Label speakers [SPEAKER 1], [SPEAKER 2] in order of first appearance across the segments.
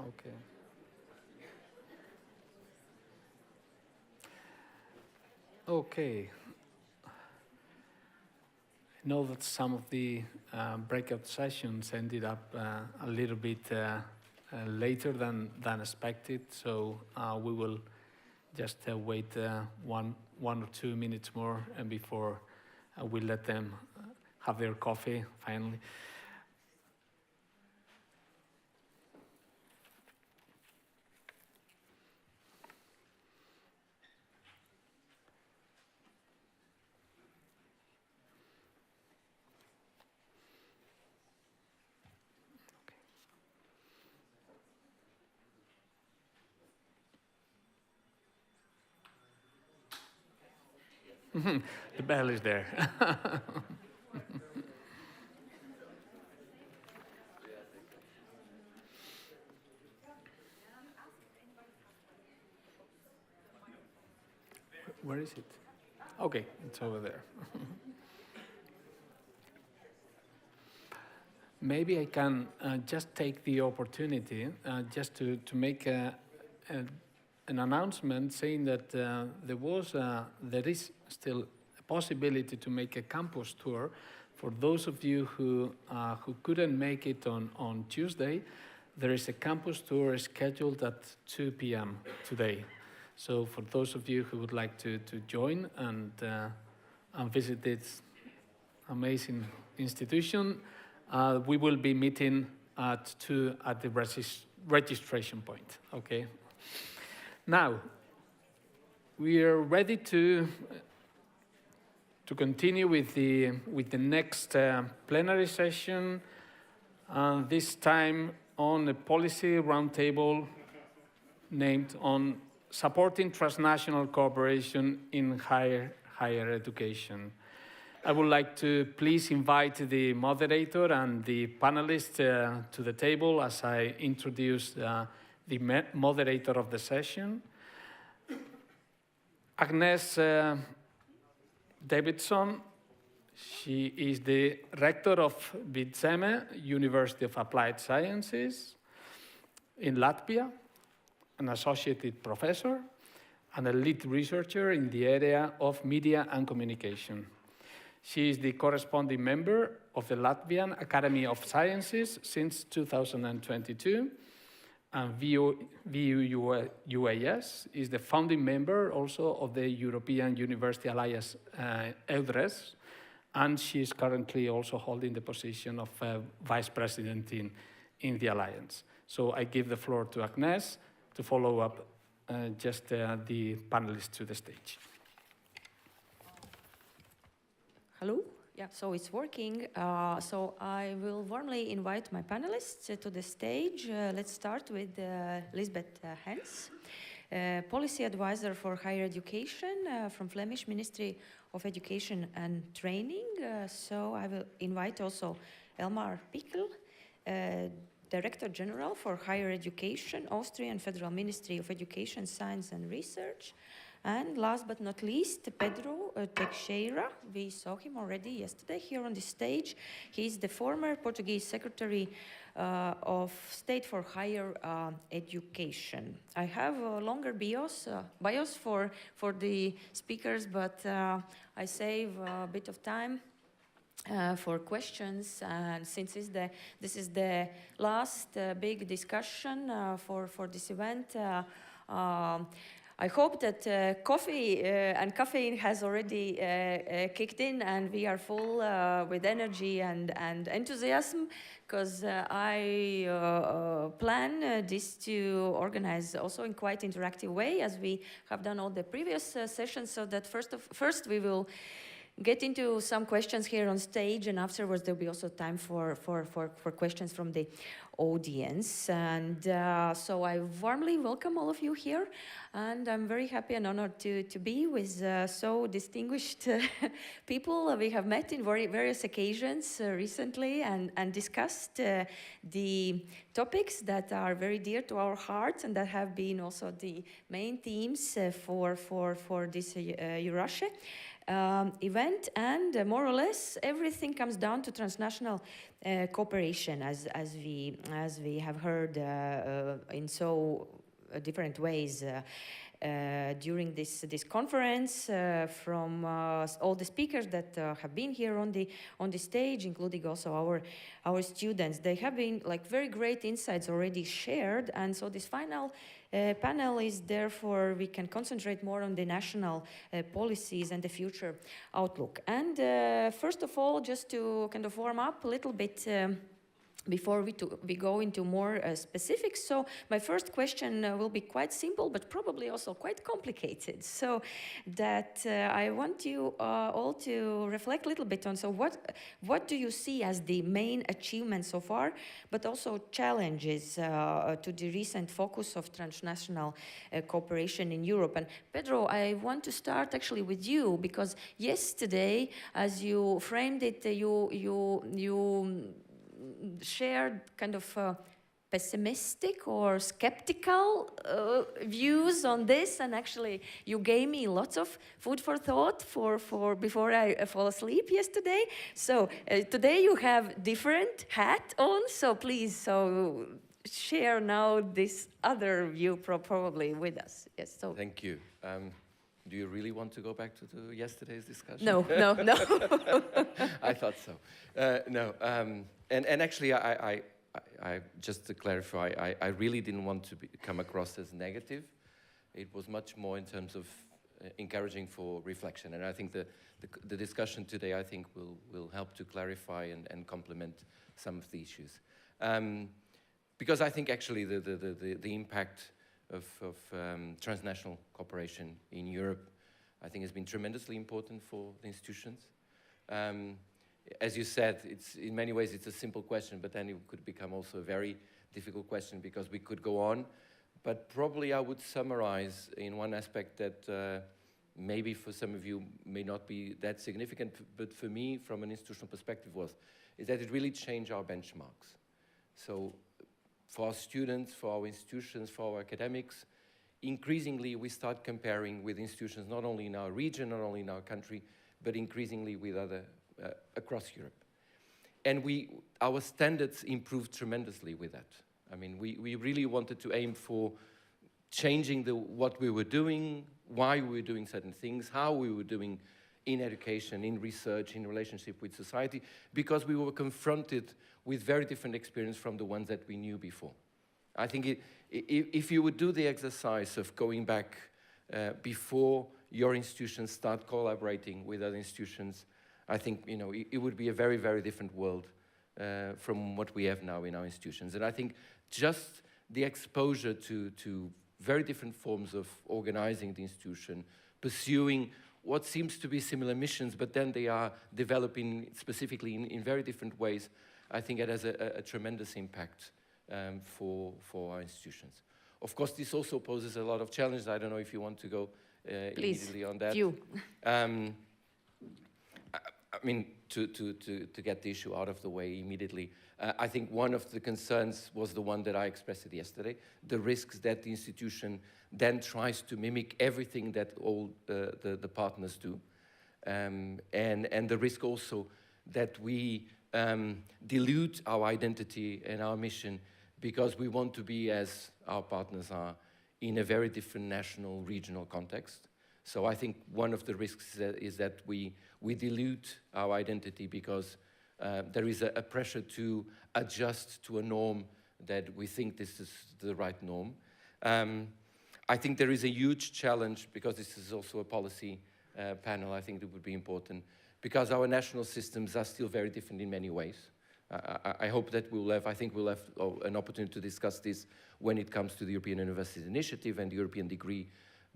[SPEAKER 1] Okay. Okay. I know that some of the breakout sessions ended up a little bit later than expected, so we will just wait one or 2 minutes more and before we let them have their coffee finally. The bell is there. Where is it? Okay, it's over there. Maybe I can just take the opportunity just to make an announcement saying that there is still a possibility to make a campus tour for those of you who couldn't make it on Tuesday. There is a campus tour scheduled at 2 p.m. today. So for those of you who would like to join and visit this amazing institution, we will be meeting at 2 at the registration point, okay? Now, we are ready to continue with the next plenary session, this time on a policy roundtable named on supporting transnational cooperation in higher education. I would like to please invite the moderator and the panelists to the table as I introduce the moderator of the session. Agnes Davidson, she is the rector of Vidzeme, University of Applied Sciences in Latvia, an associate professor, and a lead researcher in the area of media and communication. She is the corresponding member of the Latvian Academy of Sciences since 2022, and VUAS is the founding member also of the European University Alliance, EURASHE, and she is currently also holding the position of vice president in the Alliance. So I give the floor to Agnes to follow up the panelists to the stage.
[SPEAKER 2] Hello. Yeah, so it's working. So I will warmly invite my panelists to the stage. Let's start with Lisbeth Hens, Policy Advisor for Higher Education from Flemish Ministry of Education and Training. So I will invite also Elmar Pickel, Director General for Higher Education, Austrian Federal Ministry of Education, Science and Research. And last but not least, Pedro Teixeira. We saw him already yesterday here on the stage. He's the former Portuguese Secretary of State for Higher Education. I have a longer bios for the speakers, but I save a bit of time for questions, and since this is the last big discussion for this event, I hope that coffee and caffeine has already kicked in and we are full with energy and enthusiasm, because I plan this to organize also in quite interactive way, as we have done all the previous sessions, so that first we will get into some questions here on stage, and afterwards there'll be also time for questions from the audience. And so I warmly welcome all of you here, and I'm very happy and honored to be with so distinguished people we have met in various occasions recently and discussed the topics that are very dear to our hearts and that have been also the main themes for this EURASHE. event, and more or less everything comes down to transnational cooperation, as we have heard in so different ways during this conference from all the speakers that have been here on the stage, including also our students. They have been like very great insights already shared, and so this final panel is therefore we can concentrate more on the national policies and the future outlook. And first of all, just to kind of warm up a little bit before we go into more specifics. So my first question will be quite simple, but probably also quite complicated. So that I want you all to reflect a little bit on, so what do you see as the main achievements so far, but also challenges to the recent focus of transnational cooperation in Europe? And Pedro, I want to start actually with you, because yesterday, as you framed it, you shared kind of pessimistic or skeptical views on this, and actually you gave me lots of food for thought for before I fall asleep yesterday. So today you have different hat on, so please share now this other view probably with us. Yes. So
[SPEAKER 3] thank you. Do you really want to go back to yesterday's discussion?
[SPEAKER 2] No.
[SPEAKER 3] I thought so. No. And actually, I just to clarify, I really didn't want to come across as negative. It was much more in terms of encouraging for reflection. And I think the discussion today, I think, will help to clarify and complement some of the issues. Because I think actually the impact of transnational cooperation in Europe, I think, has been tremendously important for the institutions. As you said, in many ways it's a simple question, but then it could become also a very difficult question, because we could go on. But probably I would summarize in one aspect that maybe for some of you may not be that significant, but for me, from an institutional perspective, is that it really changed our benchmarks. So for our students, for our institutions, for our academics, increasingly we start comparing with institutions not only in our region, not only in our country, but increasingly with other across Europe. And our standards improved tremendously with that. I mean, we really wanted to aim for changing what we were doing, why we were doing certain things, how we were doing in education, in research, in relationship with society, because we were confronted with very different experience from the ones that we knew before. I think if you would do the exercise of going back before your institutions start collaborating with other institutions, I think it would be a very, very different world from what we have now in our institutions. And I think just the exposure to very different forms of organizing the institution, pursuing what seems to be similar missions, but then they are developing specifically in very different ways, I think it has a tremendous impact for our institutions. Of course, this also poses a lot of challenges. I don't know if you want to go immediately on that.
[SPEAKER 2] Please,
[SPEAKER 3] I mean, to get the issue out of the way immediately, I think one of the concerns was the one that I expressed yesterday, the risks that the institution then tries to mimic everything that all the partners do. And the risk also that we dilute our identity and our mission because we want to be, as our partners are, in a very different national, regional context. So I think one of the risks is that we dilute our identity because there is a pressure to adjust to a norm that we think this is the right norm. I think there is a huge challenge, because this is also a policy panel, I think it would be important, because our national systems are still very different in many ways. I hope that we'll have an opportunity to discuss this when it comes to the European Universities Initiative and the European degree,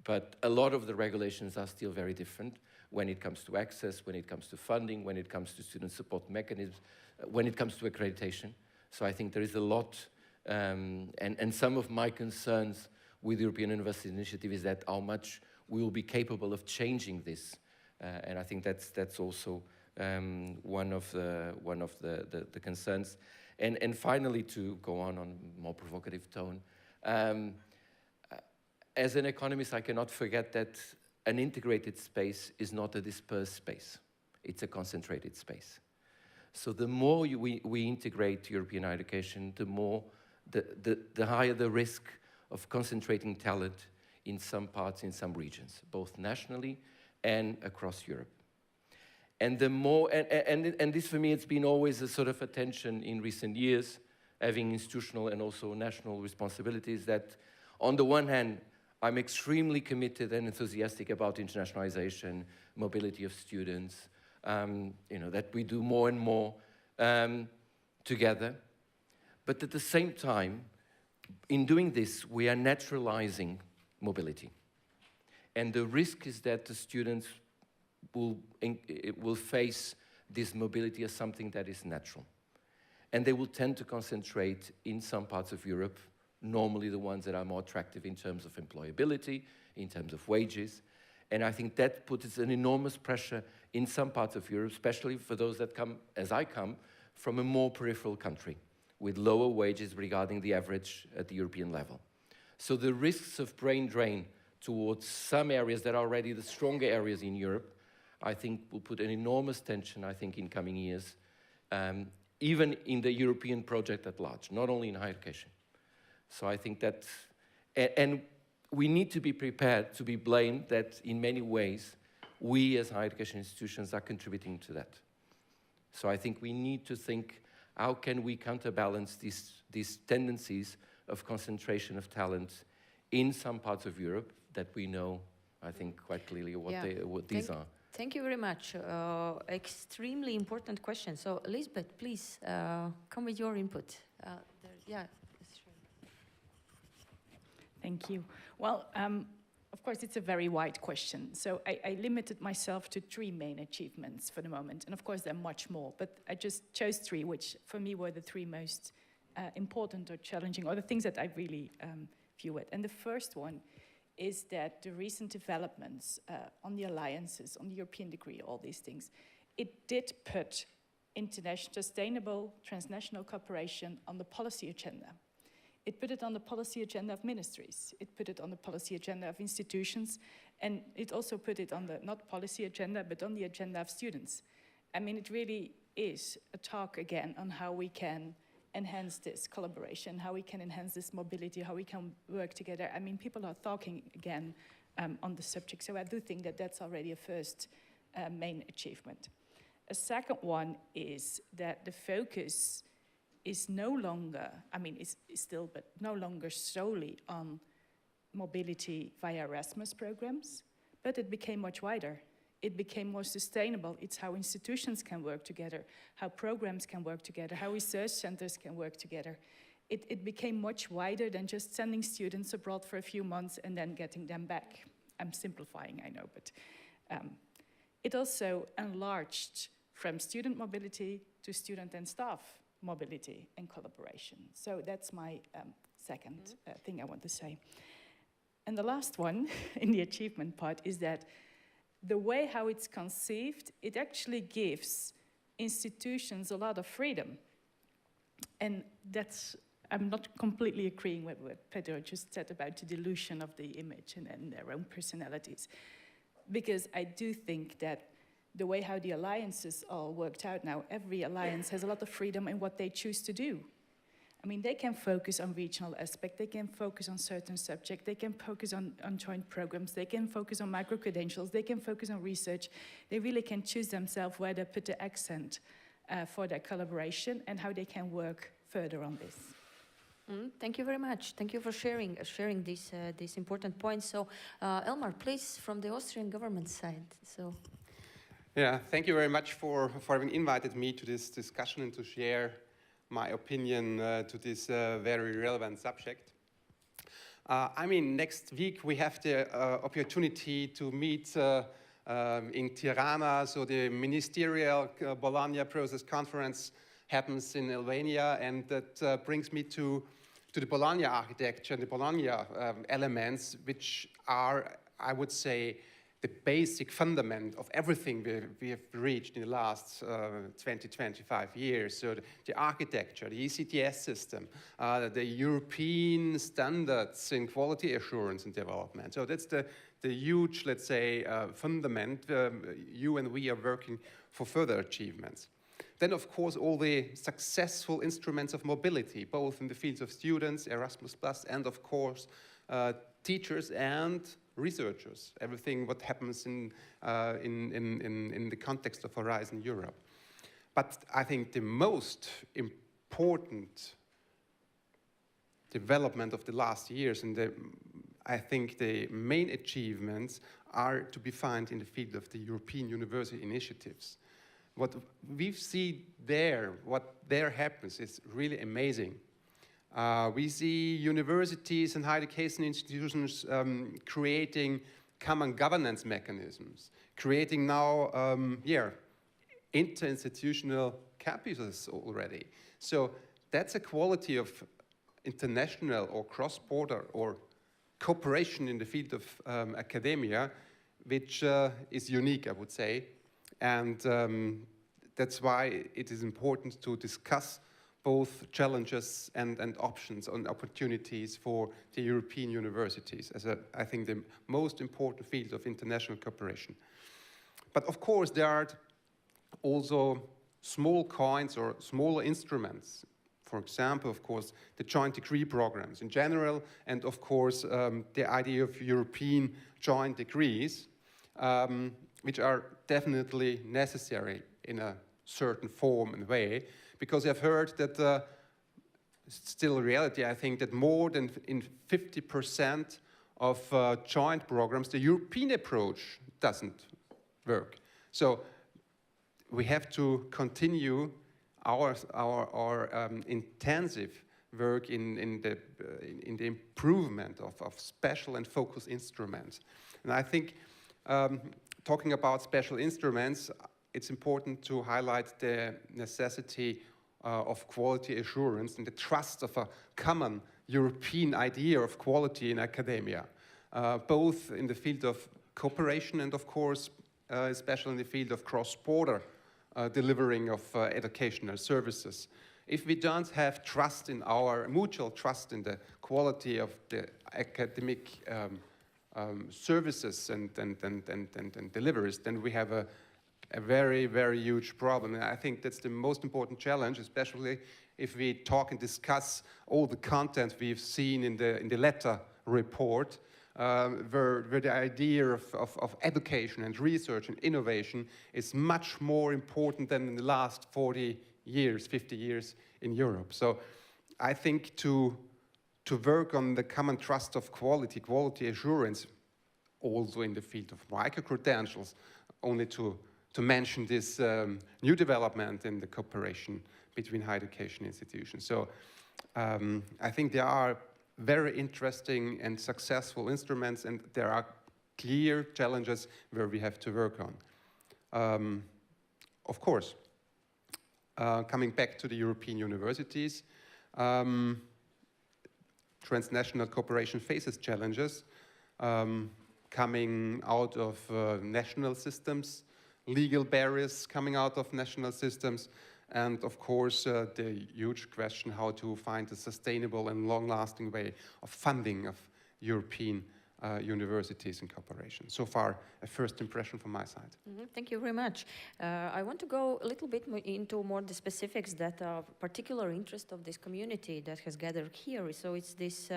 [SPEAKER 3] but a lot of the regulations are still very different when it comes to access, when it comes to funding, when it comes to student support mechanisms, when it comes to accreditation. So I think there is a lot, and some of my concerns with the European University Initiative is that how much we will be capable of changing this. And I think that's also one of the concerns. And finally, to go on more provocative tone, as an economist, I cannot forget that an integrated space is not a dispersed space. It's a concentrated space. So the more we integrate European higher education, the more, the higher the risk of concentrating talent in some parts, in some regions, both nationally and across Europe. And the more, and this for me, it's been always a sort of a tension in recent years, having institutional and also national responsibilities, that on the one hand, I'm extremely committed and enthusiastic about internationalization, mobility of students, that we do more and more together. But at the same time, in doing this, we are naturalizing mobility. And the risk is that the students will face this mobility as something that is natural. And they will tend to concentrate in some parts of Europe, normally the ones that are more attractive in terms of employability, in terms of wages. And I think that puts an enormous pressure in some parts of Europe, especially for those that come, as I come, from a more peripheral country, with lower wages regarding the average at the European level. So the risks of brain drain towards some areas that are already the stronger areas in Europe, I think will put an enormous tension, I think, in coming years, even in the European project at large, not only in higher education. So I think that, and we need to be prepared to be blamed that in many ways, we as higher education institutions are contributing to that. So I think we need to think, how can we counterbalance these tendencies of concentration of talent in some parts of Europe that we know, I think, quite clearly what these are.
[SPEAKER 2] Thank you very much. Extremely important question. So, Lisbeth, please come with your input.
[SPEAKER 4] Thank you. Well, of course, it's a very wide question. So I limited myself to 3 main achievements for the moment. And of course, there are much more. But I just chose 3, which for me were the 3 most important or challenging, or the things that I really view it. And the first one is that the recent developments on the alliances, on the European degree, all these things, it did put international, sustainable, transnational cooperation on the policy agenda. It put it on the policy agenda of ministries. It put it on the policy agenda of institutions. And it also put it on the, not policy agenda, but on the agenda of students. I mean, it really is a talk again on how we can enhance this collaboration, how we can enhance this mobility, how we can work together. I mean, people are talking again on the subject. So I do think that that's already a first main achievement. A second one is that the focus is no longer, I mean, it's still, but no longer solely on mobility via Erasmus programs, but it became much wider. It became more sustainable. It's how institutions can work together, how programs can work together, how research centers can work together. It became much wider than just sending students abroad for a few months and then getting them back. I'm simplifying, I know, but it also enlarged from student mobility to student and staff mobility and collaboration. So that's my second thing I want to say. And the last one in the achievement part is that the way how it's conceived, it actually gives institutions a lot of freedom. And that's, I'm not completely agreeing with what Pedro just said about the dilution of the image and their own personalities. Because I do think that the way how the alliances all worked out now, every alliance has a lot of freedom in what they choose to do. I mean, they can focus on regional aspect, they can focus on certain subjects, they can focus on joint programs, they can focus on micro-credentials, they can focus on research. They really can choose themselves where they put the accent for their collaboration and how they can work further on this.
[SPEAKER 2] Thank you very much. Thank you for sharing these important points. So, Elmar, please, from the Austrian government side. So.
[SPEAKER 5] Yeah, thank you very much for having invited me to this discussion and to share my opinion to this very relevant subject. I mean, next week we have the opportunity to meet in Tirana. So the ministerial Bologna process conference happens in Albania, and that brings me to the Bologna architecture and the Bologna elements, which are, I would say, the basic fundament of everything we have reached in the last 20, 25 years. So the architecture, the ECTS system, the European standards in quality assurance and development. So that's the huge, let's say, fundament. You and we are working for further achievements. Then, of course, all the successful instruments of mobility, both in the fields of students, Erasmus+, and of course, teachers and researchers, everything what happens in the context of Horizon Europe. But I think the most important development of the last years, and I think the main achievements are to be found in the field of the European university initiatives. What we see there, what there happens, is really amazing. We see universities and higher education institutions creating common governance mechanisms, creating now, interinstitutional campuses already. So that's a quality of international or cross-border or cooperation in the field of academia, which is unique, I would say. And that's why it is important to discuss both challenges and options and opportunities for the European universities as I think the most important field of international cooperation. But of course there are also small coins or smaller instruments. For example, of course, the joint degree programs in general, and of course the idea of European joint degrees, which are definitely necessary in a certain form and way. Because I've heard that it's still a reality, I think, that more than in 50% of joint programs, the European approach doesn't work. So we have to continue our intensive work in the improvement of special and focused instruments. And I think talking about special instruments, it's important to highlight the necessity of quality assurance and the trust of a common European idea of quality in academia, both in the field of cooperation and, of course, especially in the field of cross-border delivering of educational services. If we don't have trust in our mutual trust in the quality of the academic services and deliveries, then we have a very, very huge problem. And I think that's the most important challenge, especially if we talk and discuss all the content we've seen in the letter report, where the idea of education and research and innovation is much more important than in the last 40 years, 50 years in Europe. So I think to work on the common trust of quality assurance, also in the field of micro-credentials, only to mention this new development in the cooperation between higher education institutions. So I think there are very interesting and successful instruments, and there are clear challenges where we have to work on. Of course, coming back to the European universities, transnational cooperation faces challenges coming out of national systems, legal barriers coming out of national systems, and of course the huge question how to find a sustainable and long-lasting way of funding of European universities and cooperation. So far, a first impression from my side.
[SPEAKER 2] Thank you very much. I want to go a little bit into more the specifics that are of particular interest of this community that has gathered here. So it's this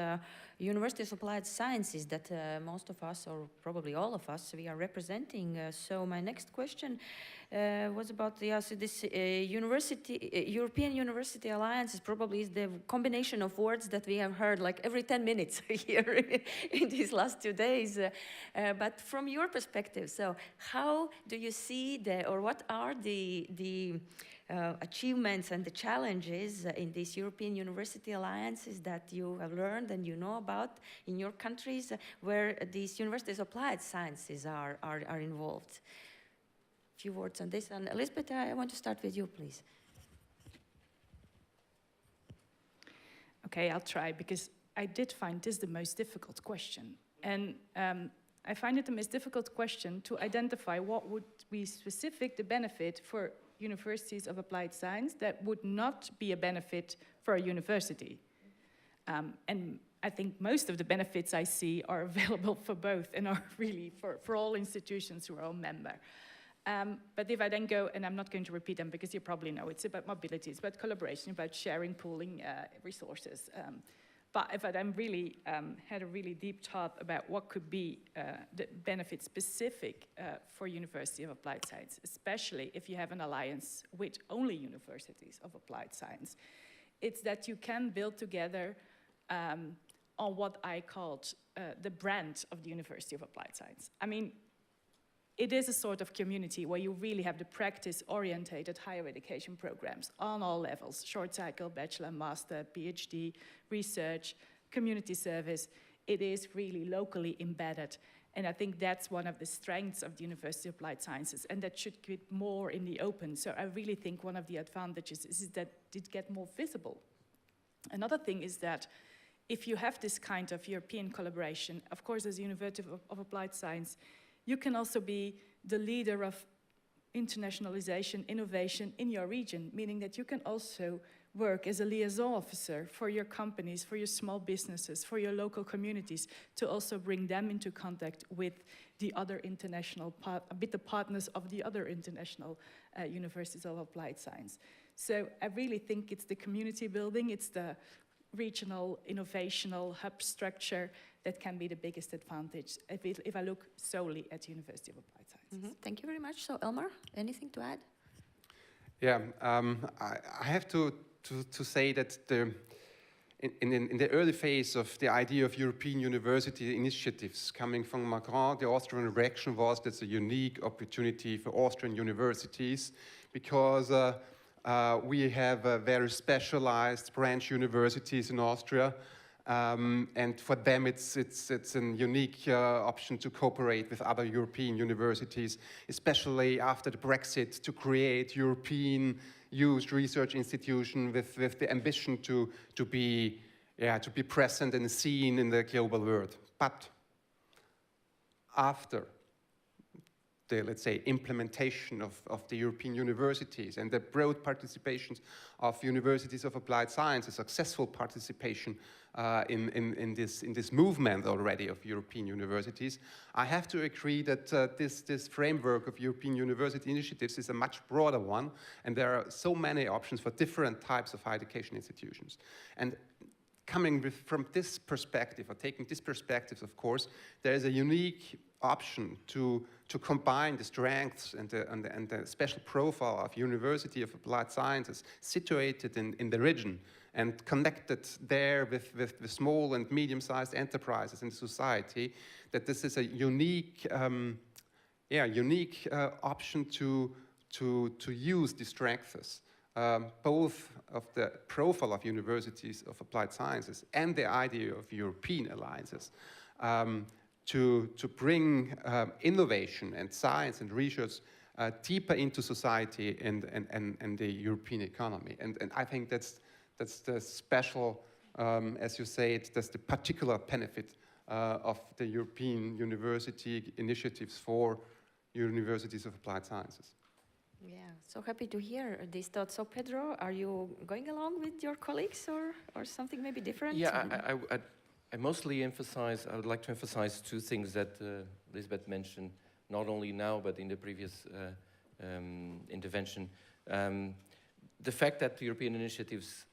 [SPEAKER 2] University of Applied Sciences that most of us, or probably all of us, we are representing. So my next question was about this European University Alliance is probably the combination of words that we have heard like every 10 minutes here in these last 2 days. But from your perspective, so how do you see or what are the achievements and the challenges in these European University Alliances that you have learned and you know about in your countries where these universities of applied sciences are involved? A few words on this. And Elizabeth, I want to start with you, please. Okay,
[SPEAKER 4] I'll try, because I did find this the most difficult question. And I find it the most difficult question to identify what would be specific the benefit for universities of applied science that would not be a benefit for a university. And I think most of the benefits I see are available for both and are really for all institutions who are a member. But if I then go, and I'm not going to repeat them because you probably know, it's about mobility, it's about collaboration, about sharing, pooling resources. But if I then really had a really deep thought about what could be the benefit specific for University of Applied Science, especially if you have an alliance with only universities of applied science, it's that you can build together on what I called the brand of the University of Applied Science. I mean, it is a sort of community where you really have the practice-oriented higher education programs on all levels, short cycle, bachelor, master, PhD, research, community service. It is really locally embedded. And I think that's one of the strengths of the University of Applied Sciences, and that should get more in the open. So I really think one of the advantages is that it gets more visible. Another thing is that if you have this kind of European collaboration, of course, as a University of Applied Science, you can also be the leader of internationalization, innovation in your region, meaning that you can also work as a liaison officer for your companies, for your small businesses, for your local communities, to also bring them into contact with the other international, with the partners of the other international universities of applied science. So I really think it's the community building, it's the regional innovational hub structure that can be the biggest advantage if I look solely at the University of Applied Sciences.
[SPEAKER 2] Thank you very much. So Elmar, anything to add?
[SPEAKER 5] Yeah, I have to say that in the early phase of the idea of European university initiatives coming from Macron, the Austrian reaction was that's a unique opportunity for Austrian universities because we have very specialized branch universities in Austria, and for them it's a unique option to cooperate with other European universities, especially after the Brexit, to create European used research institution with the ambition to be present and seen in the global world. But after the, let's say, implementation of the European universities and the broad participations of universities of applied science, a successful participation in this movement already of European universities, I have to agree that this framework of European university initiatives is a much broader one, and there are so many options for different types of higher education institutions. And coming from this perspective, or taking this perspective, of course, there is a unique option to combine the strengths and the special profile of University of Applied Sciences situated in the region and connected there with small and medium-sized enterprises in society, that this is a unique option to use the strengths, both of the profile of universities of applied sciences and the idea of European alliances, to bring innovation and science and research deeper into society and the European economy. And I think that's the special, as you say, that's the particular benefit of the European university initiatives for universities of applied sciences.
[SPEAKER 2] Yeah, so happy to hear these thoughts. So Pedro, are you going along with your colleagues or something maybe different?
[SPEAKER 3] Yeah, I mostly emphasize, I would like to emphasize two things that Lisbeth mentioned, not only now, but in the previous intervention. The fact that the European initiatives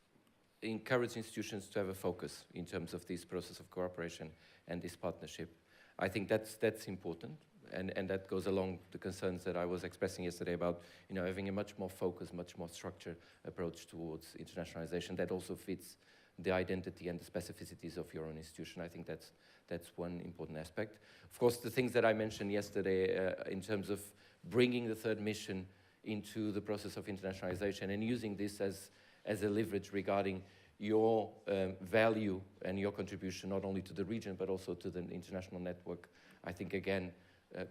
[SPEAKER 3] encourage institutions to have a focus in terms of this process of cooperation and this partnership. I think that's important, and that goes along the concerns that I was expressing yesterday about, having a much more focused, much more structured approach towards internationalization that also fits the identity and the specificities of your own institution. I think that's one important aspect. Of course, the things that I mentioned yesterday in terms of bringing the third mission into the process of internationalization and using this as a leverage regarding your value and your contribution not only to the region but also to the international network, I think again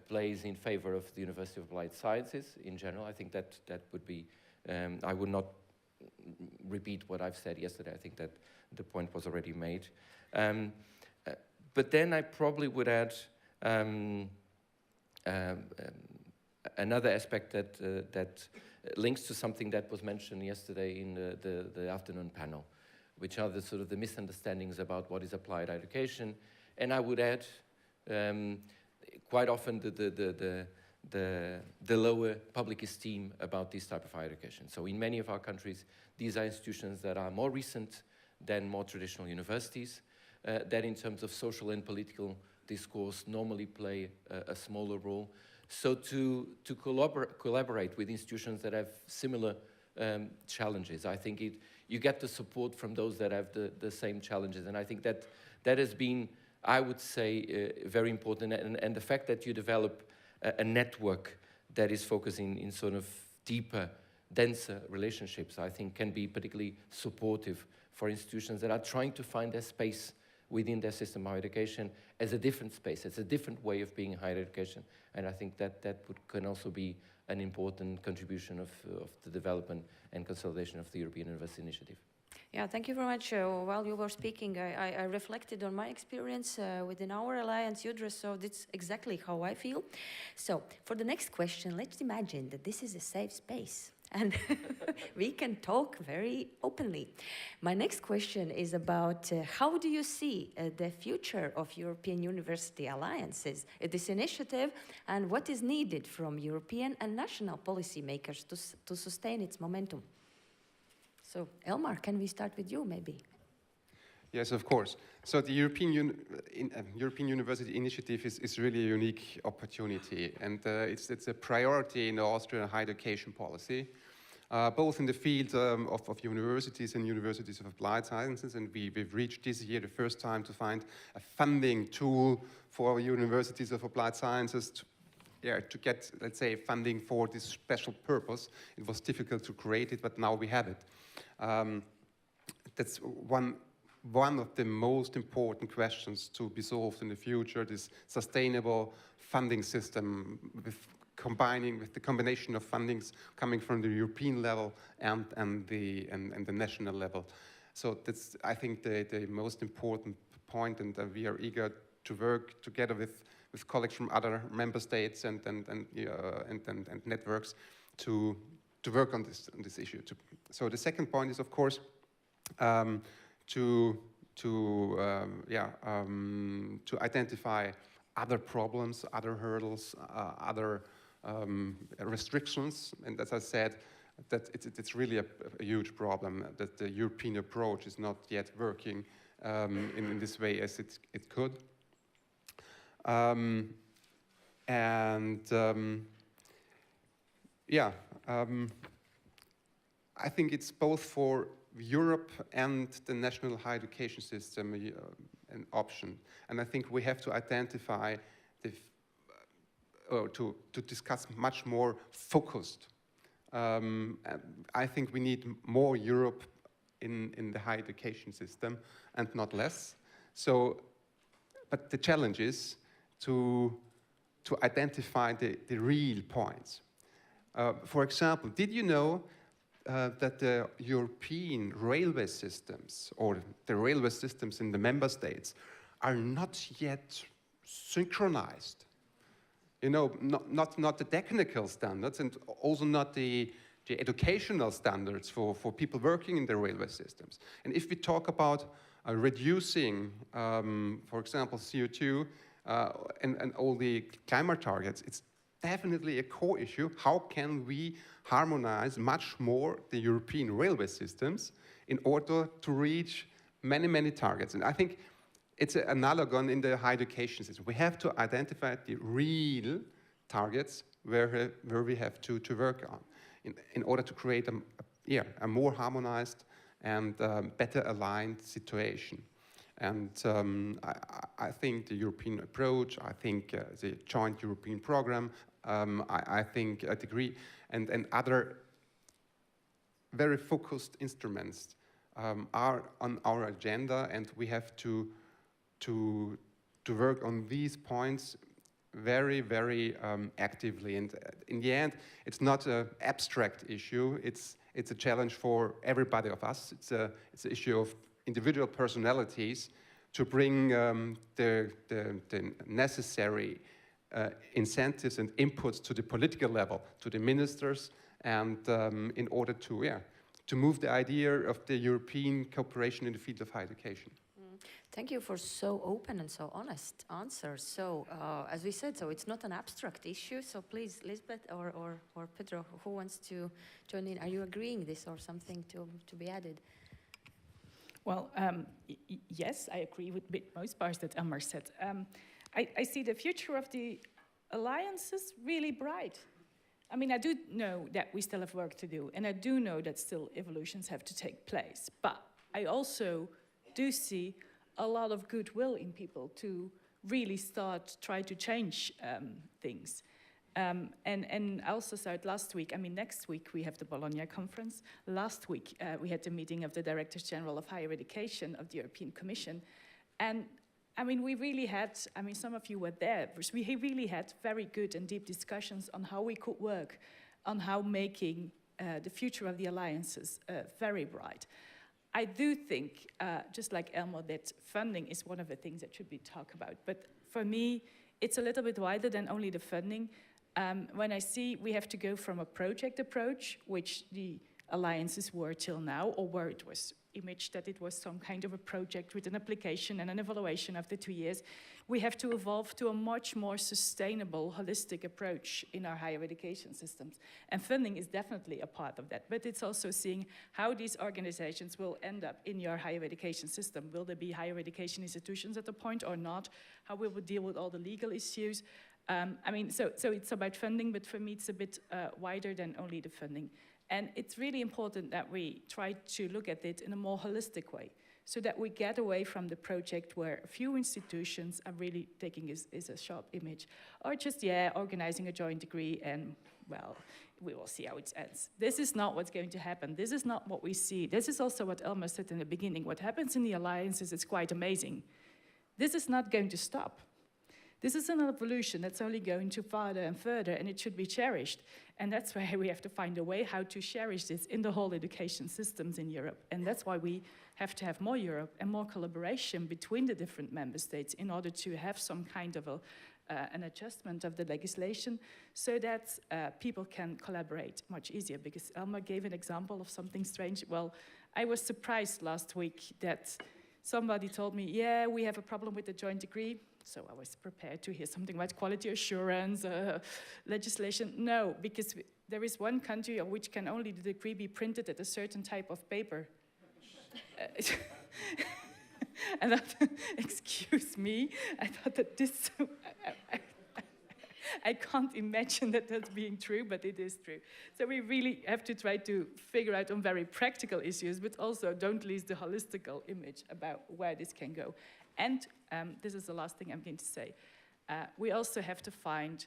[SPEAKER 3] plays in favor of the University of Applied Sciences in general. I think that would be, I would not repeat what I've said yesterday. I think that the point was already made. But then I probably would add Another aspect that links to something that was mentioned yesterday in the afternoon panel, which are the sort of the misunderstandings about what is applied education. And I would add, quite often the lower public esteem about this type of higher education. So in many of our countries, these are institutions that are more recent than more traditional universities, that in terms of social and political discourse normally play a smaller role. So to collaborate with institutions that have similar challenges, I think you get the support from those that have the same challenges. And I think that has been, I would say, very important. And the fact that you develop a network that is focusing in sort of deeper, denser relationships, I think can be particularly supportive for institutions that are trying to find their space within their system of higher education as a different space, as a different way of being higher education. And I think that can also be an important contribution of the development and consolidation of the European University Initiative.
[SPEAKER 2] Yeah, thank you very much. While you were speaking, I reflected on my experience within our alliance, EURASHE, so that's exactly how I feel. So for the next question, let's imagine that this is a safe space and we can talk very openly. My next question is about how do you see the future of European University Alliances, this initiative, and what is needed from European and national policymakers to sustain its momentum? So, Elmar, can we start with you, maybe?
[SPEAKER 5] Yes, of course. So the European University Initiative is really a unique opportunity, and it's a priority in the Austrian higher education policy, both in the field of universities and universities of applied sciences, and we've reached this year the first time to find a funding tool for universities of applied sciences to get, let's say, funding for this special purpose. It was difficult to create it, but now we have it. That's one of the most important questions to be solved in the future, this sustainable funding system with the combination of fundings coming from the European level and the national level. So that's, I think, the most important point, and we are eager to work together with colleagues from other member states and networks to work on this issue. So the second point is, of course, to identify other problems, other hurdles, other restrictions. And as I said, that it's really a huge problem that the European approach is not yet working in this way as it could. I think it's both for Europe and the national higher education system an option. And I think we have to identify to discuss much more focused. I think we need more Europe in the higher education system and not less. So, but the challenge is to identify the real points. For example, did you know that the European railway systems, or the railway systems in the member states, are not yet synchronized? You know, not the technical standards, and also not the educational standards for people working in the railway systems. And if we talk about reducing, for example, CO2 and all the climate targets, it's definitely a core issue. How can we harmonize much more the European railway systems in order to reach many, many targets? And I think it's an analogon in the higher education system. We have to identify the real targets where we have to work on in order to create a more harmonized and better aligned situation. And I think the European approach, I think the joint European program, I think a degree and other very focused instruments are on our agenda, and we have to work on these points very, very actively. And in the end, it's not an abstract issue. It's a challenge for everybody of us. It's an issue of individual personalities to bring the necessary incentives and inputs to the political level, to the ministers, and in order to move the idea of the European cooperation in the field of higher education.
[SPEAKER 2] Thank you for so open and so honest answers. So, as we said, so it's not an abstract issue. So please, Lisbeth or Pedro, who wants to join in? Are you agreeing this or something to be added?
[SPEAKER 4] Well, yes, I agree with most parts that Elmar said. I see the future of the alliances really bright. I mean, I do know that we still have work to do, and I do know that still evolutions have to take place. But I also do see a lot of goodwill in people to really try to change things. And I also saw it last week. I mean, next week we have the Bologna conference. Last week we had the meeting of the Directors General of Higher Education of the European Commission. And I mean, we really had, I mean, some of you were there, we really had very good and deep discussions on how we could work, on how making the future of the alliances very bright. I do think, just like Elmar, that funding is one of the things that should be talked about. But for me, it's a little bit wider than only the funding. When I see we have to go from a project approach, which the alliances were till now, or where it was imaged that it was some kind of a project with an application and an evaluation after 2 years, we have to evolve to a much more sustainable, holistic approach in our higher education systems. And funding is definitely a part of that, but it's also seeing how these organizations will end up in your higher education system. Will there be higher education institutions at the point or not? How will we deal with all the legal issues? I mean, so it's about funding, but for me it's a bit wider than only the funding. And it's really important that we try to look at it in a more holistic way, so that we get away from the project where a few institutions are really taking is a sharp image, or just, organizing a joint degree and, well, we will see how it ends. This is not what's going to happen. This is not what we see. This is also what Elmar said in the beginning. What happens in the alliances is quite amazing. This is not going to stop. This is an evolution that's only going to further and further, and it should be cherished. And that's why we have to find a way how to cherish this in the whole education systems in Europe. And that's why we have to have more Europe and more collaboration between the different member states in order to have some kind of an adjustment of the legislation so that people can collaborate much easier. Because Elmar gave an example of something strange. Well, I was surprised last week that somebody told me, yeah, we have a problem with the joint degree. So I was prepared to hear something about quality assurance, legislation. No, because there is one country on which can only the degree be printed at a certain type of paper. And I thought, excuse me, I thought that this, I can't imagine that that's being true, but it is true. So we really have to try to figure out on very practical issues, but also don't lose the holistical image about where this can go. And this is the last thing I'm going to say. We also have to find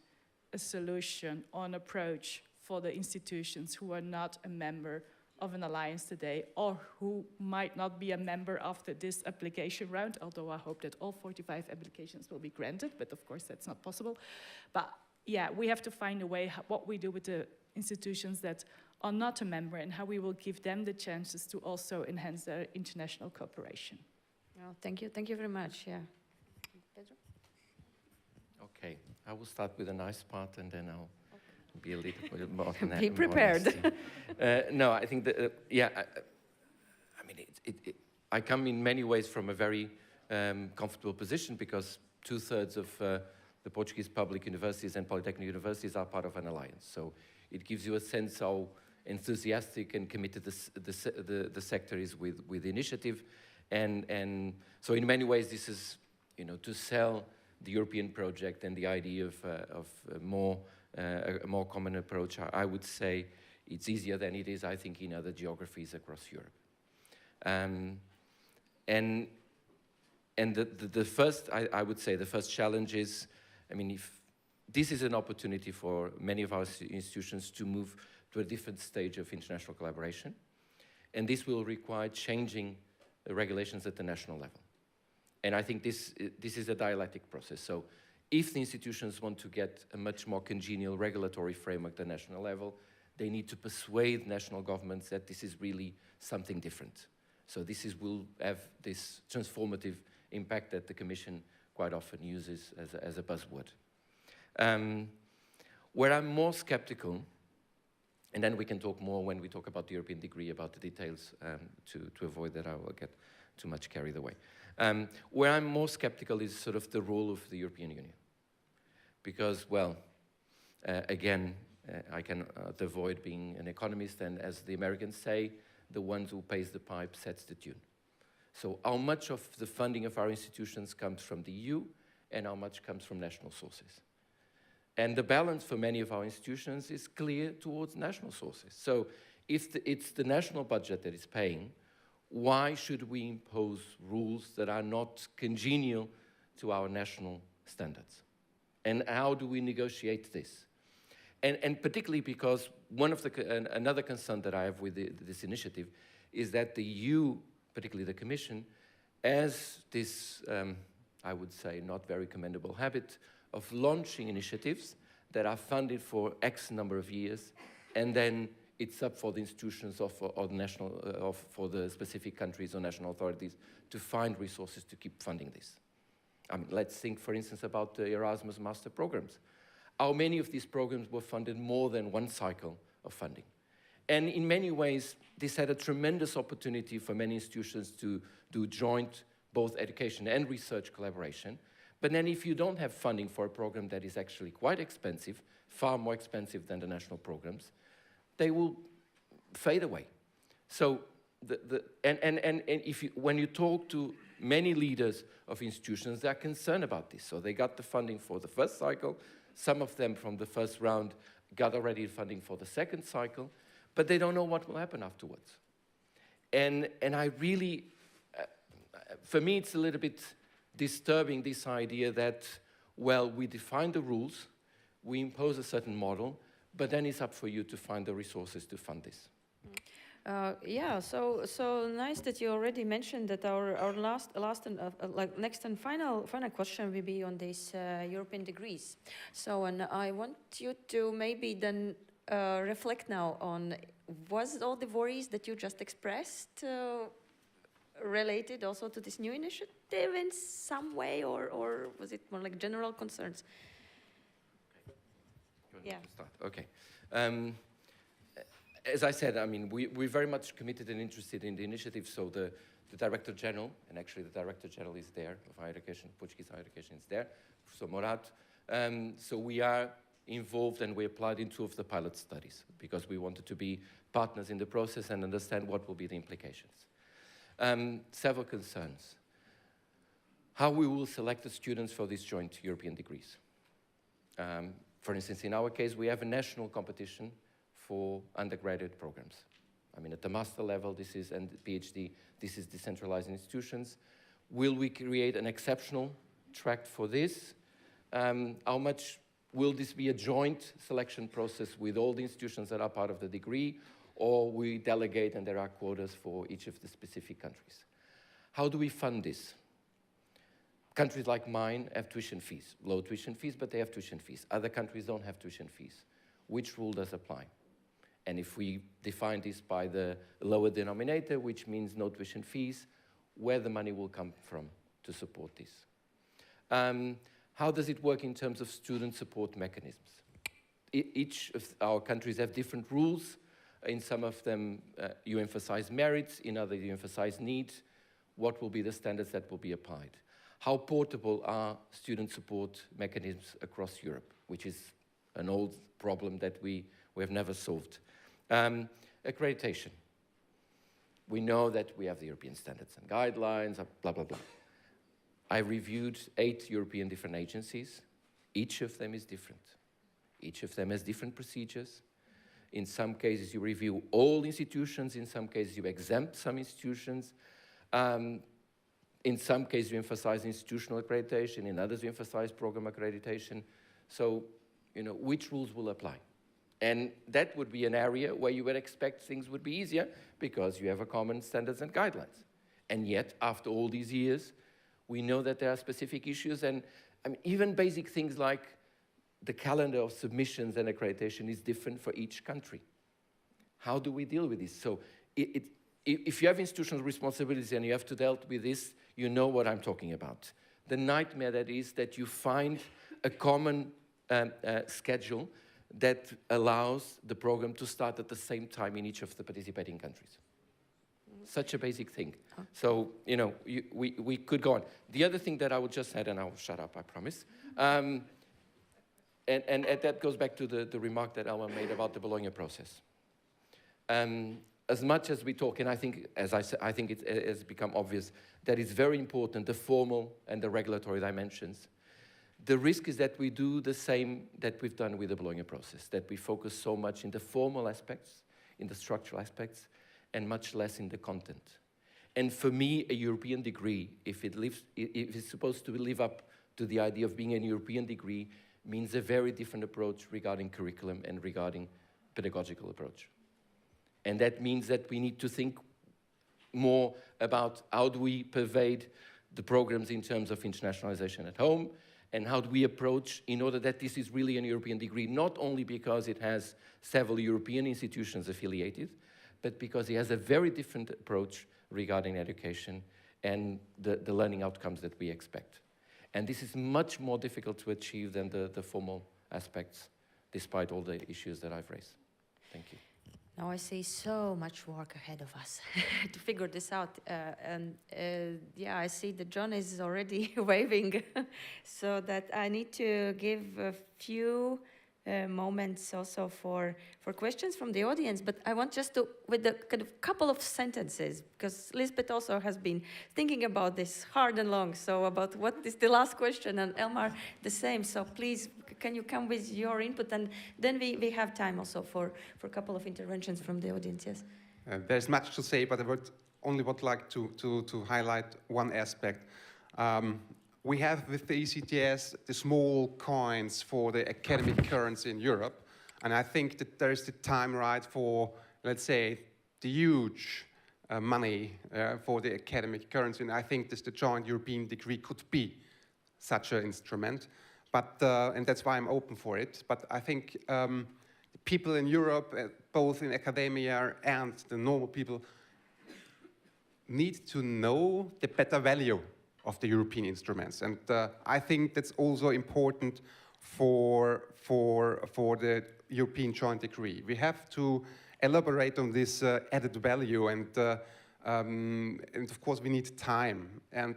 [SPEAKER 4] a solution or an approach for the institutions who are not a member of an alliance today, or who might not be a member after this application round, although I hope that all 45 applications will be granted, but of course that's not possible. But yeah, we have to find a way what we do with the institutions that are not a member and how we will give them the chances to also enhance their international cooperation.
[SPEAKER 2] Well, thank you very much, yeah. Pedro?
[SPEAKER 3] Okay, I will start with a nice part and then I'll be a little bit more
[SPEAKER 2] Be prepared.
[SPEAKER 3] No, I think that, I mean, I come in many ways from a very comfortable position because 2/3 of the Portuguese public universities and polytechnic universities are part of an alliance. So it gives you a sense how enthusiastic and committed the sector is with the initiative. And so in many ways, this is, to sell the European project and the idea of a more common approach. I would say it's easier than it is, I think, in other geographies across Europe. And the first, I would say, the first challenge is, I mean, if this is an opportunity for many of our institutions to move to a different stage of international collaboration, and this will require changing the regulations at the national level. And I think this is a dialectic process. So if the institutions want to get a much more congenial regulatory framework at the national level, they need to persuade national governments that this is really something different. So will have this transformative impact that the Commission quite often uses as a buzzword. Where I'm more skeptical, and then we can talk more when we talk about the European degree, about the details, to avoid that I will get too much carried away. Where I'm more skeptical is sort of the role of the European Union. Because, well, again, I cannot avoid being an economist, and as the Americans say, the one who pays the pipe sets the tune. So how much of the funding of our institutions comes from the EU, and how much comes from national sources? And the balance for many of our institutions is clear towards national sources. So if it's the national budget that is paying, why should we impose rules that are not congenial to our national standards? And how do we negotiate this? And particularly because another concern that I have with this initiative is that the EU, particularly the Commission, has this, I would say, not very commendable habit of launching initiatives that are funded for X number of years, and then it's up for the institutions or for the specific countries or national authorities to find resources to keep funding this. I mean, let's think, for instance, about the Erasmus master programs. How many of these programs were funded more than one cycle of funding? And in many ways, this had a tremendous opportunity for many institutions to do joint, both education and research collaboration. But then if you don't have funding for a program that is actually quite expensive, far more expensive than the national programs, they will fade away. So, when you talk to many leaders of institutions, they are concerned about this. So they got the funding for the first cycle. Some of them from the first round got already funding for the second cycle, but they don't know what will happen afterwards. And I really, for me, it's a little bit disturbing, this idea that, well, we define the rules, we impose a certain model, but then it's up for you to find the resources to fund this.
[SPEAKER 2] Yeah, so nice that you already mentioned that our last and next and final question will be on these European degrees. So, and I want you to maybe then reflect now on, was all the worries that you just expressed related also to this new initiative in some way, or was it more like general concerns?
[SPEAKER 3] Okay. Yeah. Start. Okay. As I said, I mean, we're very much committed and interested in the initiative. So the Director General, and actually the Director General is there, of higher education, Portuguese higher education is there, so Morat. So we are involved, and we applied in 2 of the pilot studies because we wanted to be partners in the process and understand what will be the implications. Several concerns. How we will select the students for these joint European degrees. For instance, in our case, we have a national competition for undergraduate programs. I mean, at the master level, and PhD, this is decentralized institutions. Will we create an exceptional track for this? How much will this be a joint selection process with all the institutions that are part of the degree, or we delegate and there are quotas for each of the specific countries? How do we fund this? Countries like mine have tuition fees, low tuition fees, but they have tuition fees. Other countries don't have tuition fees. Which rule does apply? And if we define this by the lower denominator, which means no tuition fees, where the money will come from to support this? How does it work in terms of student support mechanisms? Each of our countries have different rules. In some of them, you emphasize merits. In others, you emphasize needs. What will be the standards that will be applied? How portable are student support mechanisms across Europe, which is an old problem that we have never solved. Accreditation. We know that we have the European standards and guidelines, blah, blah, blah. I reviewed 8 European different agencies. Each of them is different. Each of them has different procedures. In some cases, you review all institutions. In some cases, you exempt some institutions. In some cases, you emphasize institutional accreditation. In others, you emphasize program accreditation. So, you know, which rules will apply? And that would be an area where you would expect things would be easier because you have a common standards and guidelines. And yet, after all these years, we know that there are specific issues, and I mean, even basic things like the calendar of submissions and accreditation is different for each country. How do we deal with this? So if you have institutional responsibilities and you have to deal with this, you know what I'm talking about. The nightmare that is that you find a common schedule that allows the program to start at the same time in each of the participating countries. Such a basic thing.
[SPEAKER 2] Okay.
[SPEAKER 3] So, you know, we could go on. The other thing that I would just add, and I will shut up, I promise, and that goes back to the remark that Elmar made about the Bologna process. As much as we talk, and I think, as I said, I think it has become obvious that it's very important, the formal and the regulatory dimensions. The risk is that we do the same that we've done with the Bologna process, that we focus so much in the formal aspects, in the structural aspects, and much less in the content. And for me, a European degree, if it's supposed to live up to the idea of being a European degree, means a very different approach regarding curriculum and regarding pedagogical approach. And that means that we need to think more about how do we pervade the programs in terms of internationalization at home, and how do we approach in order that this is really a European degree, not only because it has several European institutions affiliated, but because it has a very different approach regarding education and the learning outcomes that we expect. And this is much more difficult to achieve than the formal aspects, despite all the issues that I've raised. Thank you.
[SPEAKER 2] Now I see so much work ahead of us to figure this out. Yeah, I see that John is already waving, so that I need to give a few moments also for questions from the audience. But I want just to, with a kind of couple of sentences, because Lisbeth also has been thinking about this hard and long, so about what is the last question, and Elmar the same. So please, can you come with your input, and then we have time also for a couple of interventions from the audience. Yes.
[SPEAKER 5] There's much to say, but I would like to highlight one aspect. We have with the ECTS the small coins for the academic currency in Europe, and I think that there is the time right for, let's say, the huge money for the academic currency, and I think that the joint European degree could be such an instrument. But, and that's why I'm open for it. But I think the people in Europe, both in academia and the normal people, need to know the better value of the European instruments. And I think that's also important for the European joint degree. We have to elaborate on this added value, and of course we need time. And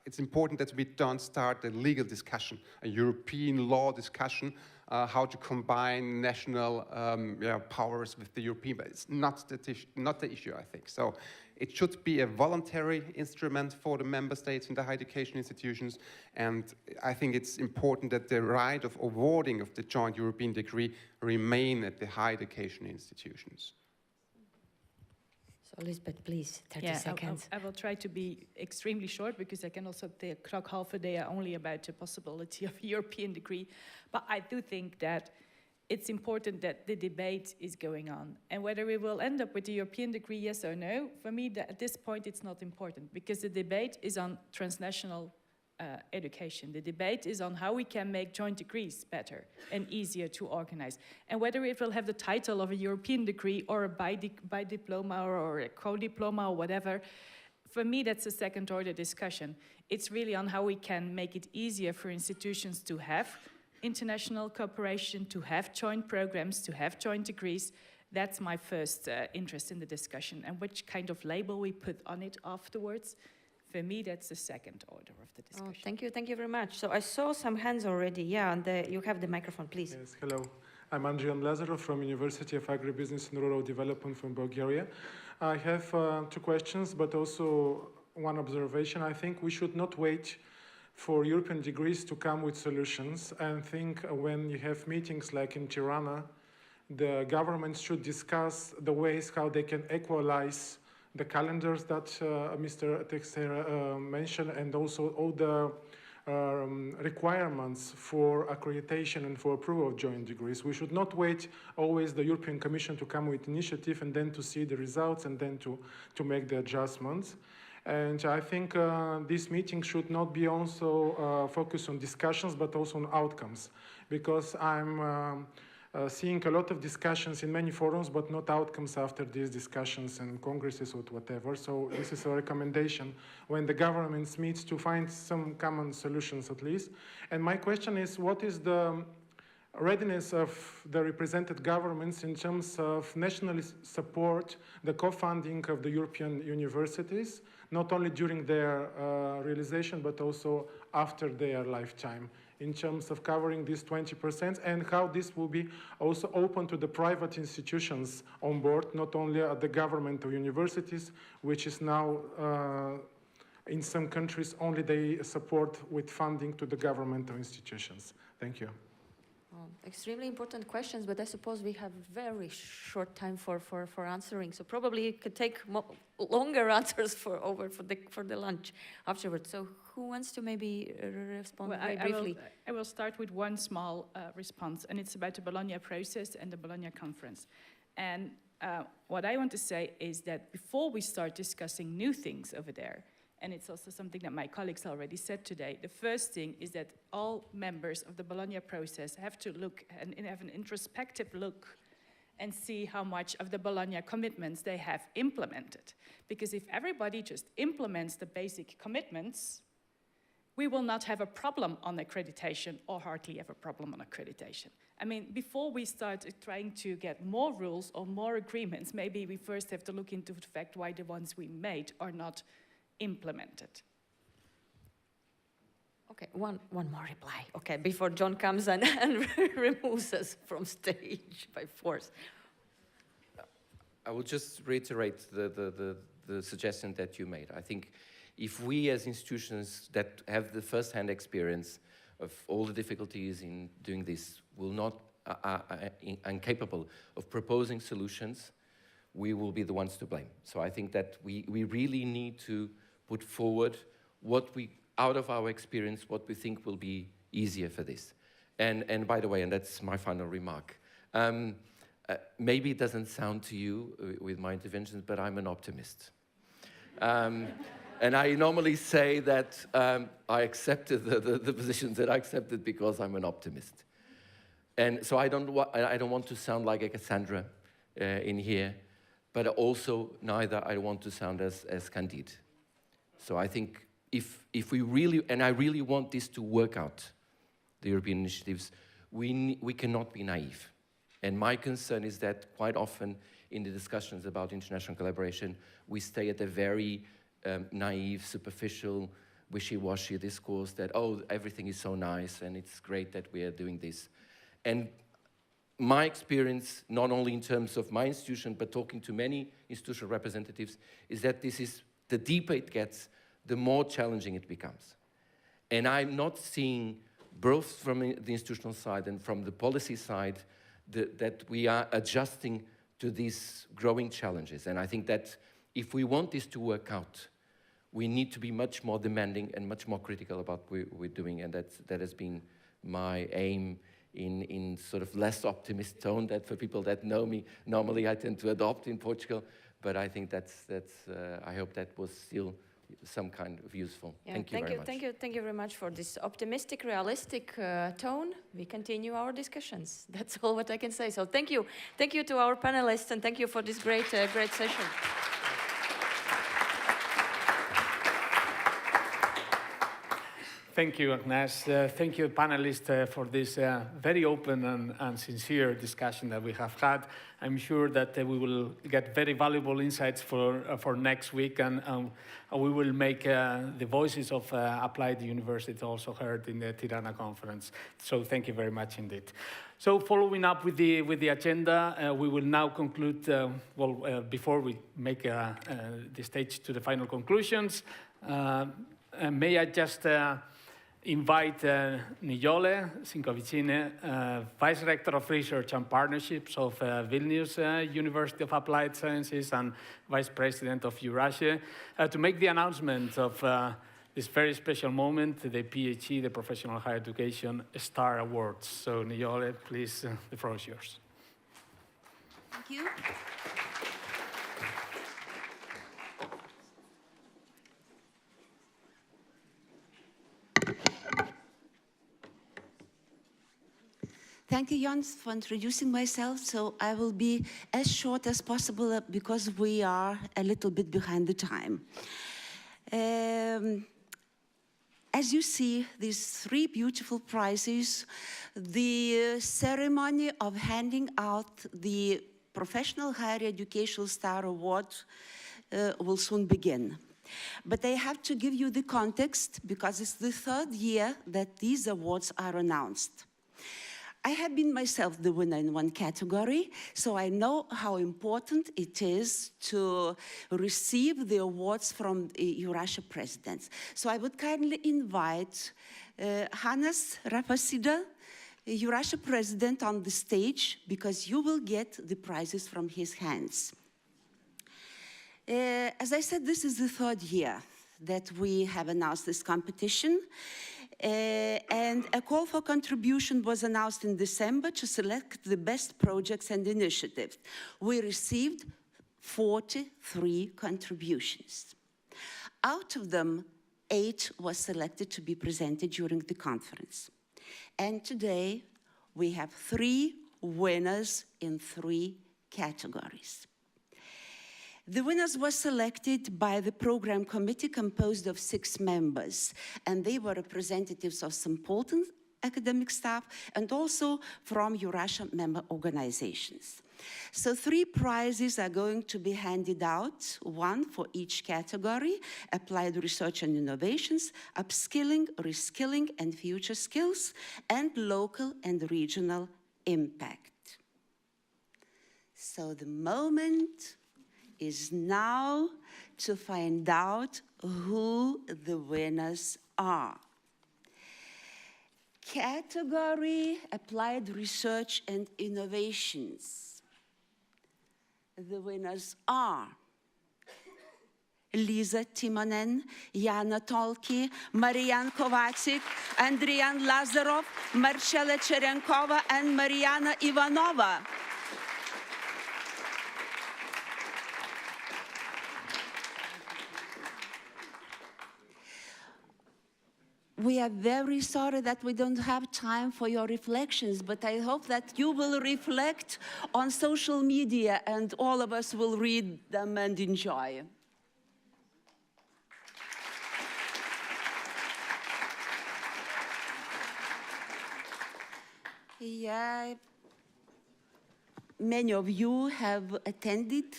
[SPEAKER 5] it's important that we don't start a legal discussion, a European law discussion, how to combine national powers with the European, but it's not the issue, I think. So it should be a voluntary instrument for the member states in the higher education institutions, and I think it's important that the right of awarding of the joint European degree remain at the higher education institutions.
[SPEAKER 2] So Lisbeth, please, 30 seconds.
[SPEAKER 4] I will try to be extremely short, because I can also talk half a day only about the possibility of a European degree. But I do think that it's important that the debate is going on. And whether we will end up with a European degree, yes or no, for me, at this point, it's not important, because the debate is on transnational education. The debate is on how we can make joint degrees better and easier to organize. And whether it will have the title of a European degree or a bi-diploma or a co-diploma or whatever, for me, that's a second order discussion. It's really on how we can make it easier for institutions to have international cooperation, to have joint programs, to have joint degrees. That's my first interest in the discussion. And which kind of label we put on it afterwards, for me, that's the second order of the discussion.
[SPEAKER 2] Oh, thank you very much. So I saw some hands already. Yeah, and you have the microphone, please.
[SPEAKER 6] Yes, hello. I'm Andrian Lazarov from University of Agribusiness and Rural Development from Bulgaria. I have 2 questions, but also one observation. I think we should not wait for European degrees to come with solutions. I think when you have meetings like in Tirana, the governments should discuss the ways how they can equalize the calendars that Mr. Teixeira mentioned, and also all the requirements for accreditation and for approval of joint degrees. We should not wait always the European Commission to come with initiative and then to see the results and then to make the adjustments. And I think this meeting should not be also focused on discussions, but also on outcomes, because I'm seeing a lot of discussions in many forums, but not outcomes after these discussions and congresses or whatever. So this is a recommendation when the governments meet to find some common solutions at least. And my question is, what is the readiness of the represented governments in terms of nationally support the co-funding of the European universities, not only during their realization, but also after their lifetime, in terms of covering these 20%, and how this will be also open to the private institutions on board, not only at the government or universities, which is now in some countries only they support with funding to the governmental institutions. Thank you.
[SPEAKER 2] Extremely important questions, but I suppose we have very short time for answering. So probably it could take longer answers for the lunch afterwards. So who wants to maybe respond very briefly?
[SPEAKER 4] I will start with one small response, and it's about the Bologna process and the Bologna conference. And what I want to say is that before we start discussing new things over there, and it's also something that my colleagues already said today, the first thing is that all members of the Bologna process have to look and have an introspective look and see how much of the Bologna commitments they have implemented. Because if everybody just implements the basic commitments, we will not have a problem on accreditation, or hardly have a problem on accreditation. I mean, before we start trying to get more rules or more agreements, maybe we first have to look into the fact why the ones we made are not implemented.
[SPEAKER 2] Okay, one more reply. Okay, before John comes and removes us from stage by force.
[SPEAKER 3] I will just reiterate the suggestion that you made. I think if we as institutions that have the first-hand experience of all the difficulties in doing this will not, incapable of proposing solutions, we will be the ones to blame. So I think that we really need to put forward what we, out of our experience, what we think will be easier for this. And by the way, and that's my final remark, maybe it doesn't sound to you with my interventions, but I'm an optimist. And I normally say that I accepted the positions that I accepted because I'm an optimist. And so I don't want to sound like a Cassandra in here, but also neither I want to sound as Candide. So I think if we really, and I really want this to work out, the European initiatives, we cannot be naive. And my concern is that quite often in the discussions about international collaboration, we stay at a very naive, superficial, wishy-washy discourse that, oh, everything is so nice and it's great that we are doing this. And my experience, not only in terms of my institution, but talking to many institutional representatives, is that this is, the deeper it gets, the more challenging it becomes. And I'm not seeing, both from the institutional side and from the policy side, that we are adjusting to these growing challenges. And I think that if we want this to work out, we need to be much more demanding and much more critical about what we're doing. And that has been my aim in sort of less optimist tone that for people that know me, normally I tend to adopt in Portugal. But I think I hope that was still some kind of useful.
[SPEAKER 2] Yeah,
[SPEAKER 3] thank you very much.
[SPEAKER 2] Thank you very much for this optimistic, realistic tone. We continue our discussions. That's all what I can say. So thank you to our panelists, and thank you for this great session.
[SPEAKER 1] Thank you, Agnes. Thank you, panelists, for this very open and sincere discussion that we have had. I'm sure that we will get very valuable insights for next week, and we will make the voices of applied universities also heard in the Tirana conference. So thank you very much indeed. So following up with the agenda, we will now conclude, before we make the stage to the final conclusions, may I just invite Nijole Sinkovicine, Vice Rector of Research and Partnerships of Vilnius University of Applied Sciences and Vice President of EURASHE, to make the announcement of this very special moment, the PhD, the Professional Higher Education Star Awards. So Nijole, please, the floor is yours.
[SPEAKER 7] Thank you. Thank you, Jan, for introducing myself. So I will be as short as possible because we are a little bit behind the time. As you see, these 3 beautiful prizes, the ceremony of handing out the Professional Higher Educational Star Award will soon begin. But I have to give you the context because it's the 3rd year that these awards are announced. I have been myself the winner in one category, so I know how important it is to receive the awards from the EURASHE presidents. So I would kindly invite Hannes Rapacida, EURASHE president, on the stage because you will get the prizes from his hands. As I said, this is the 3rd year that we have announced this competition. And a call for contribution was announced in December to select the best projects and initiatives. We received 43 contributions. Out of them, 8 was selected to be presented during the conference. And today, we have 3 winners in 3 categories. The winners were selected by the program committee composed of 6 members, and they were representatives of some Pölten academic staff and also from EURASHE member organizations. So 3 prizes are going to be handed out, 1 for each category: applied research and innovations, upskilling, reskilling and future skills, and local and regional impact. So the moment is now to find out who the winners are. Category Applied Research and Innovations. The winners are Lisa Timonen, Jana Tolki, Marian Kovacic, Andrian Lazarov, Marcela Cherenkova, and Mariana Ivanova. We are very sorry that we don't have time for your reflections, but I hope that you will reflect on social media and all of us will read them and enjoy. Yeah, many of you have attended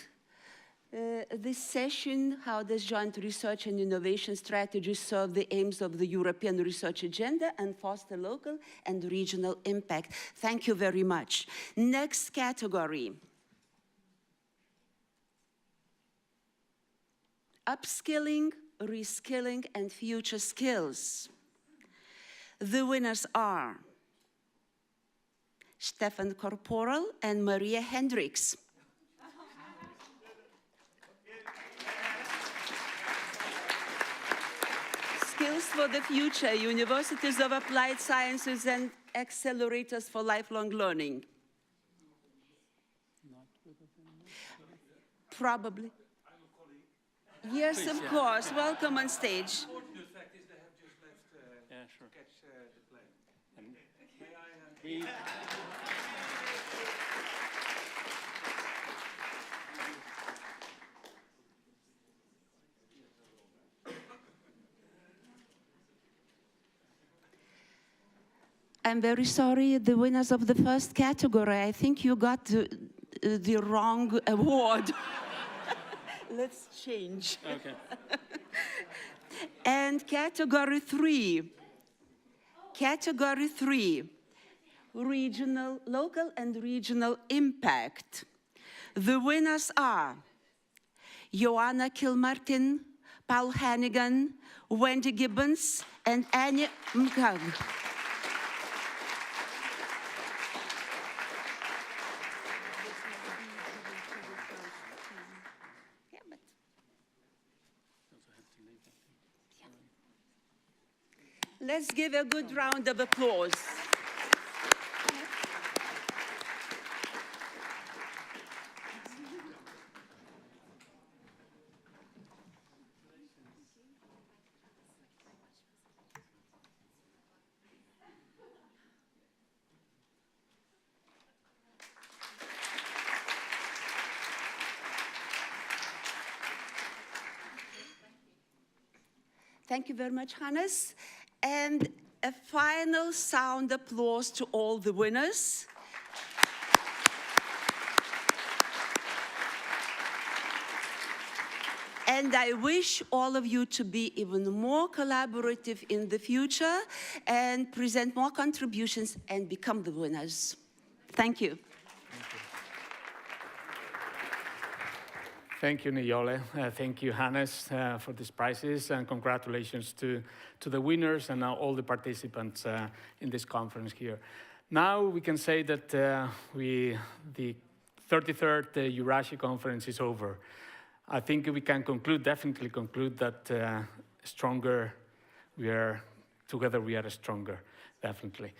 [SPEAKER 7] this session. How does joint research and innovation strategies serve the aims of the European research agenda and foster local and regional impact? Thank you very much. Next category. Upskilling, reskilling, and future skills. The winners are Stefan Corporal and Maria Hendricks. Skills for the Future, Universities of Applied Sciences and Accelerators for Lifelong Learning. Probably.
[SPEAKER 8] I'm a colleague.
[SPEAKER 7] Yes, of course. Welcome on stage.
[SPEAKER 8] The fact is they have just left to catch the plane. May I?
[SPEAKER 7] I'm very sorry, the winners of the first category, I think you got the wrong award. Let's change.
[SPEAKER 1] Okay.
[SPEAKER 7] And category 3, regional, local and regional impact. The winners are Joanna Kilmartin, Paul Hannigan, Wendy Gibbons, and Annie Mkag. Let's give a good round of applause. Thank you very much, Hannes. And a final sound applause to all the winners. And I wish all of you to be even more collaborative in the future and present more contributions and become the winners. Thank you.
[SPEAKER 1] Thank you, Nijole. Thank you, Hannes, for these prizes, and congratulations to the winners and all the participants in this conference here. Now we can say that the 33rd EURASHE conference is over. I think we can definitely conclude that together we are stronger, definitely.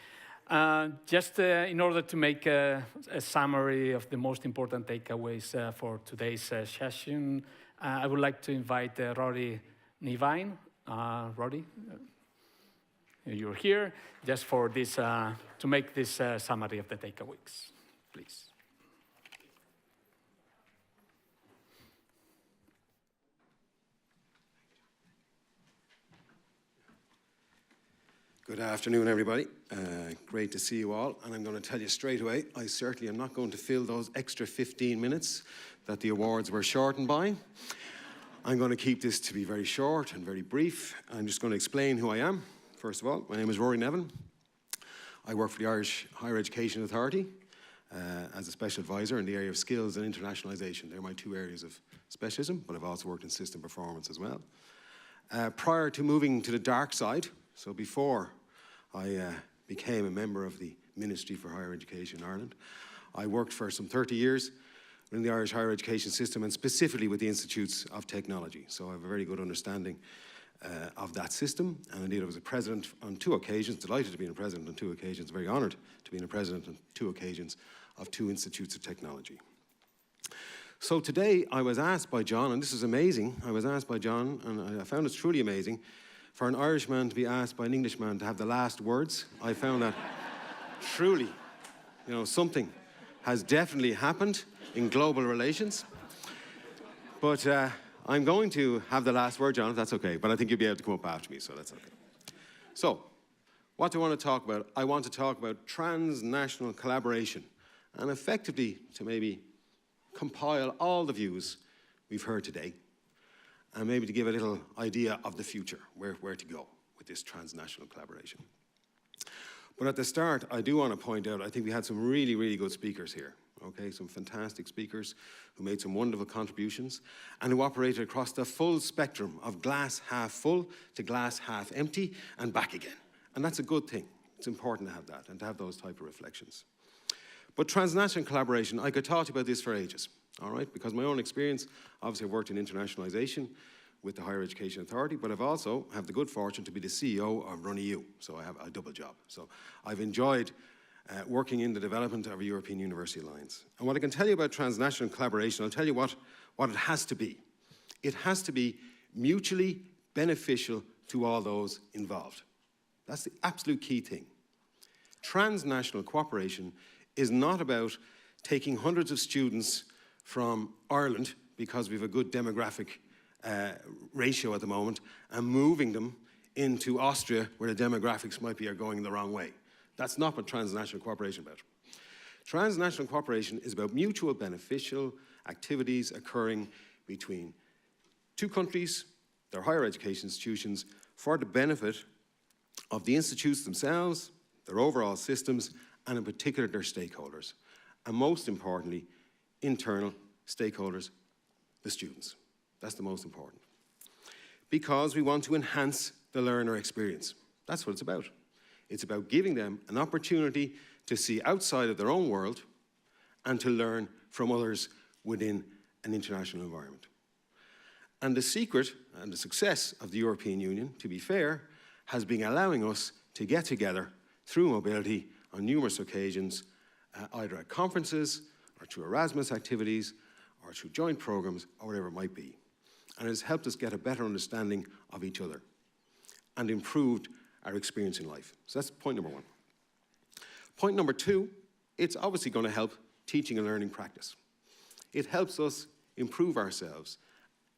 [SPEAKER 1] Just in order to make a summary of the most important takeaways for today's session, I would like to invite Rory Nevine. Rory, you're here just for this, to make this summary of the takeaways, please.
[SPEAKER 9] Good afternoon, everybody. Great to see you all. And I'm going to tell you straight away, I certainly am not going to fill those extra 15 minutes that the awards were shortened by. I'm going to keep this to be very short and very brief. I'm just going to explain who I am. First of all, my name is Rory Nevin. I work for the Irish Higher Education Authority as a special advisor in the area of skills and internationalisation. They're my two areas of specialism, but I've also worked in system performance as well. Prior to moving to the dark side, so before I became a member of the Ministry for Higher Education in Ireland, I worked for some 30 years in the Irish higher education system and specifically with the Institutes of Technology. So I have a very good understanding of that system. And indeed I was a president on 2 occasions, delighted to be a president on 2 occasions, very honoured to be a president on 2 occasions of 2 Institutes of Technology. So today I was asked by John, and this is amazing, I was asked by John, and I found it truly amazing, for an Irishman to be asked by an Englishman to have the last words. I found that truly, something has definitely happened in global relations. But I'm going to have the last word, John, if that's okay. But I think you'll be able to come up after me, so that's okay. So, what do I want to talk about? I want to talk about transnational collaboration, and effectively to maybe compile all the views we've heard today, and maybe to give a little idea of the future, where to go with this transnational collaboration. But at the start, I do want to point out, I think we had some really, really good speakers here, okay? Some fantastic speakers who made some wonderful contributions and who operated across the full spectrum of glass half full to glass half empty and back again. And that's a good thing. It's important to have that and to have those type of reflections. But transnational collaboration, I could talk to you about this for ages. All right, because my own experience, obviously I've worked in internationalization with the Higher Education Authority, but I've also have the good fortune to be the CEO of RunEU, so I have a double job. So I've enjoyed working in the development of a European University Alliance. And what I can tell you about transnational collaboration, I'll tell you what it has to be. It has to be mutually beneficial to all those involved. That's the absolute key thing. Transnational cooperation is not about taking hundreds of students from Ireland, because we have a good demographic ratio at the moment, and moving them into Austria, where the demographics are going the wrong way. That's not what transnational cooperation is about. Transnational cooperation is about mutual beneficial activities occurring between 2 countries, their higher education institutions, for the benefit of the institutes themselves, their overall systems, and in particular their stakeholders. And most importantly, internal stakeholders, the students. That's the most important. Because we want to enhance the learner experience. That's what it's about. It's about giving them an opportunity to see outside of their own world and to learn from others within an international environment. And the secret and the success of the European Union, to be fair, has been allowing us to get together through mobility on numerous occasions, either at conferences or through Erasmus activities or through joint programs or whatever it might be. And it has helped us get a better understanding of each other and improved our experience in life. So that's point number 1. Point number 2, it's obviously going to help teaching and learning practice. It helps us improve ourselves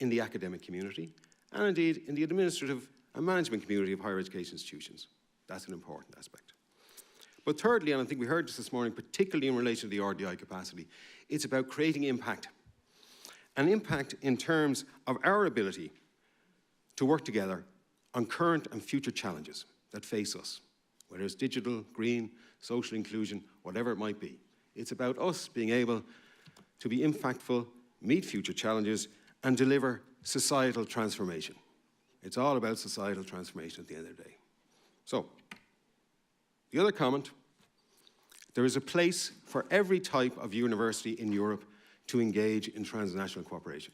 [SPEAKER 9] in the academic community and indeed in the administrative a management community of higher education institutions. That's an important aspect. But thirdly, and I think we heard this morning, particularly in relation to the RDI capacity, it's about creating impact. An impact in terms of our ability to work together on current and future challenges that face us, whether it's digital, green, social inclusion, whatever it might be. It's about us being able to be impactful, meet future challenges, and deliver societal transformation. It's all about societal transformation at the end of the day. So, the other comment, there is a place for every type of university in Europe to engage in transnational cooperation.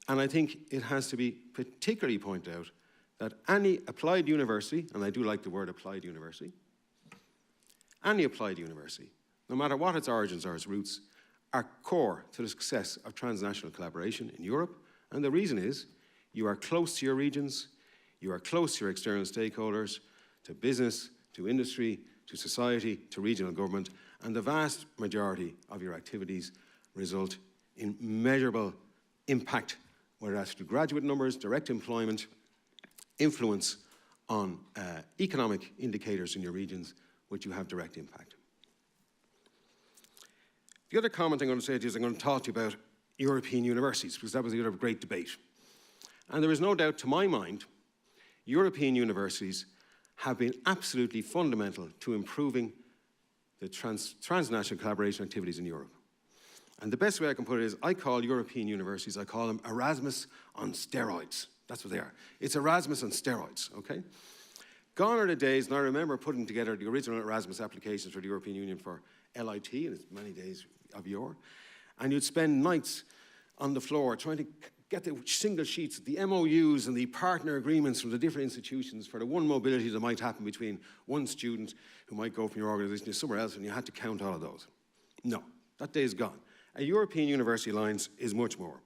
[SPEAKER 9] And I think it has to be particularly pointed out that any applied university, and I do like the word applied university, any applied university, no matter what its origins or its roots, are core to the success of transnational collaboration in Europe. And the reason is, you are close to your regions, you are close to your external stakeholders, to business, to industry, to society, to regional government, and the vast majority of your activities result in measurable impact, whether that's through graduate numbers, direct employment, influence on economic indicators in your regions, which you have direct impact. The other comment I'm going to say to you is I'm going to talk to you about European universities, because that was the other great debate. And there is no doubt to my mind, European universities have been absolutely fundamental to improving the transnational collaboration activities in Europe. And the best way I can put it is, I call European universities, I call them Erasmus on steroids. That's what they are. It's Erasmus on steroids, okay? Gone are the days, and I remember putting together the original Erasmus applications for the European Union for LIT, and it's many days of yore, and you'd spend nights on the floor trying to get the single sheets, the MOUs and the partner agreements from the different institutions for the one mobility that might happen between one student who might go from your organisation to somewhere else, and you had to count all of those. No, that day is gone. A European University Alliance is much more.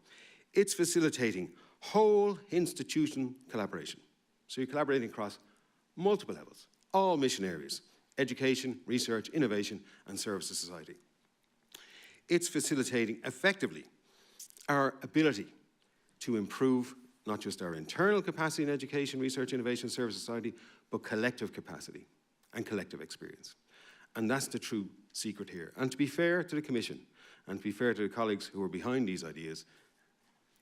[SPEAKER 9] It's facilitating whole institution collaboration. So you're collaborating across multiple levels, all mission areas: education, research, innovation, and service to society. It's facilitating effectively our ability to improve not just our internal capacity in education, research, innovation, service society, but collective capacity and collective experience. And that's the true secret here. And to be fair to the Commission, and to be fair to the colleagues who are behind these ideas,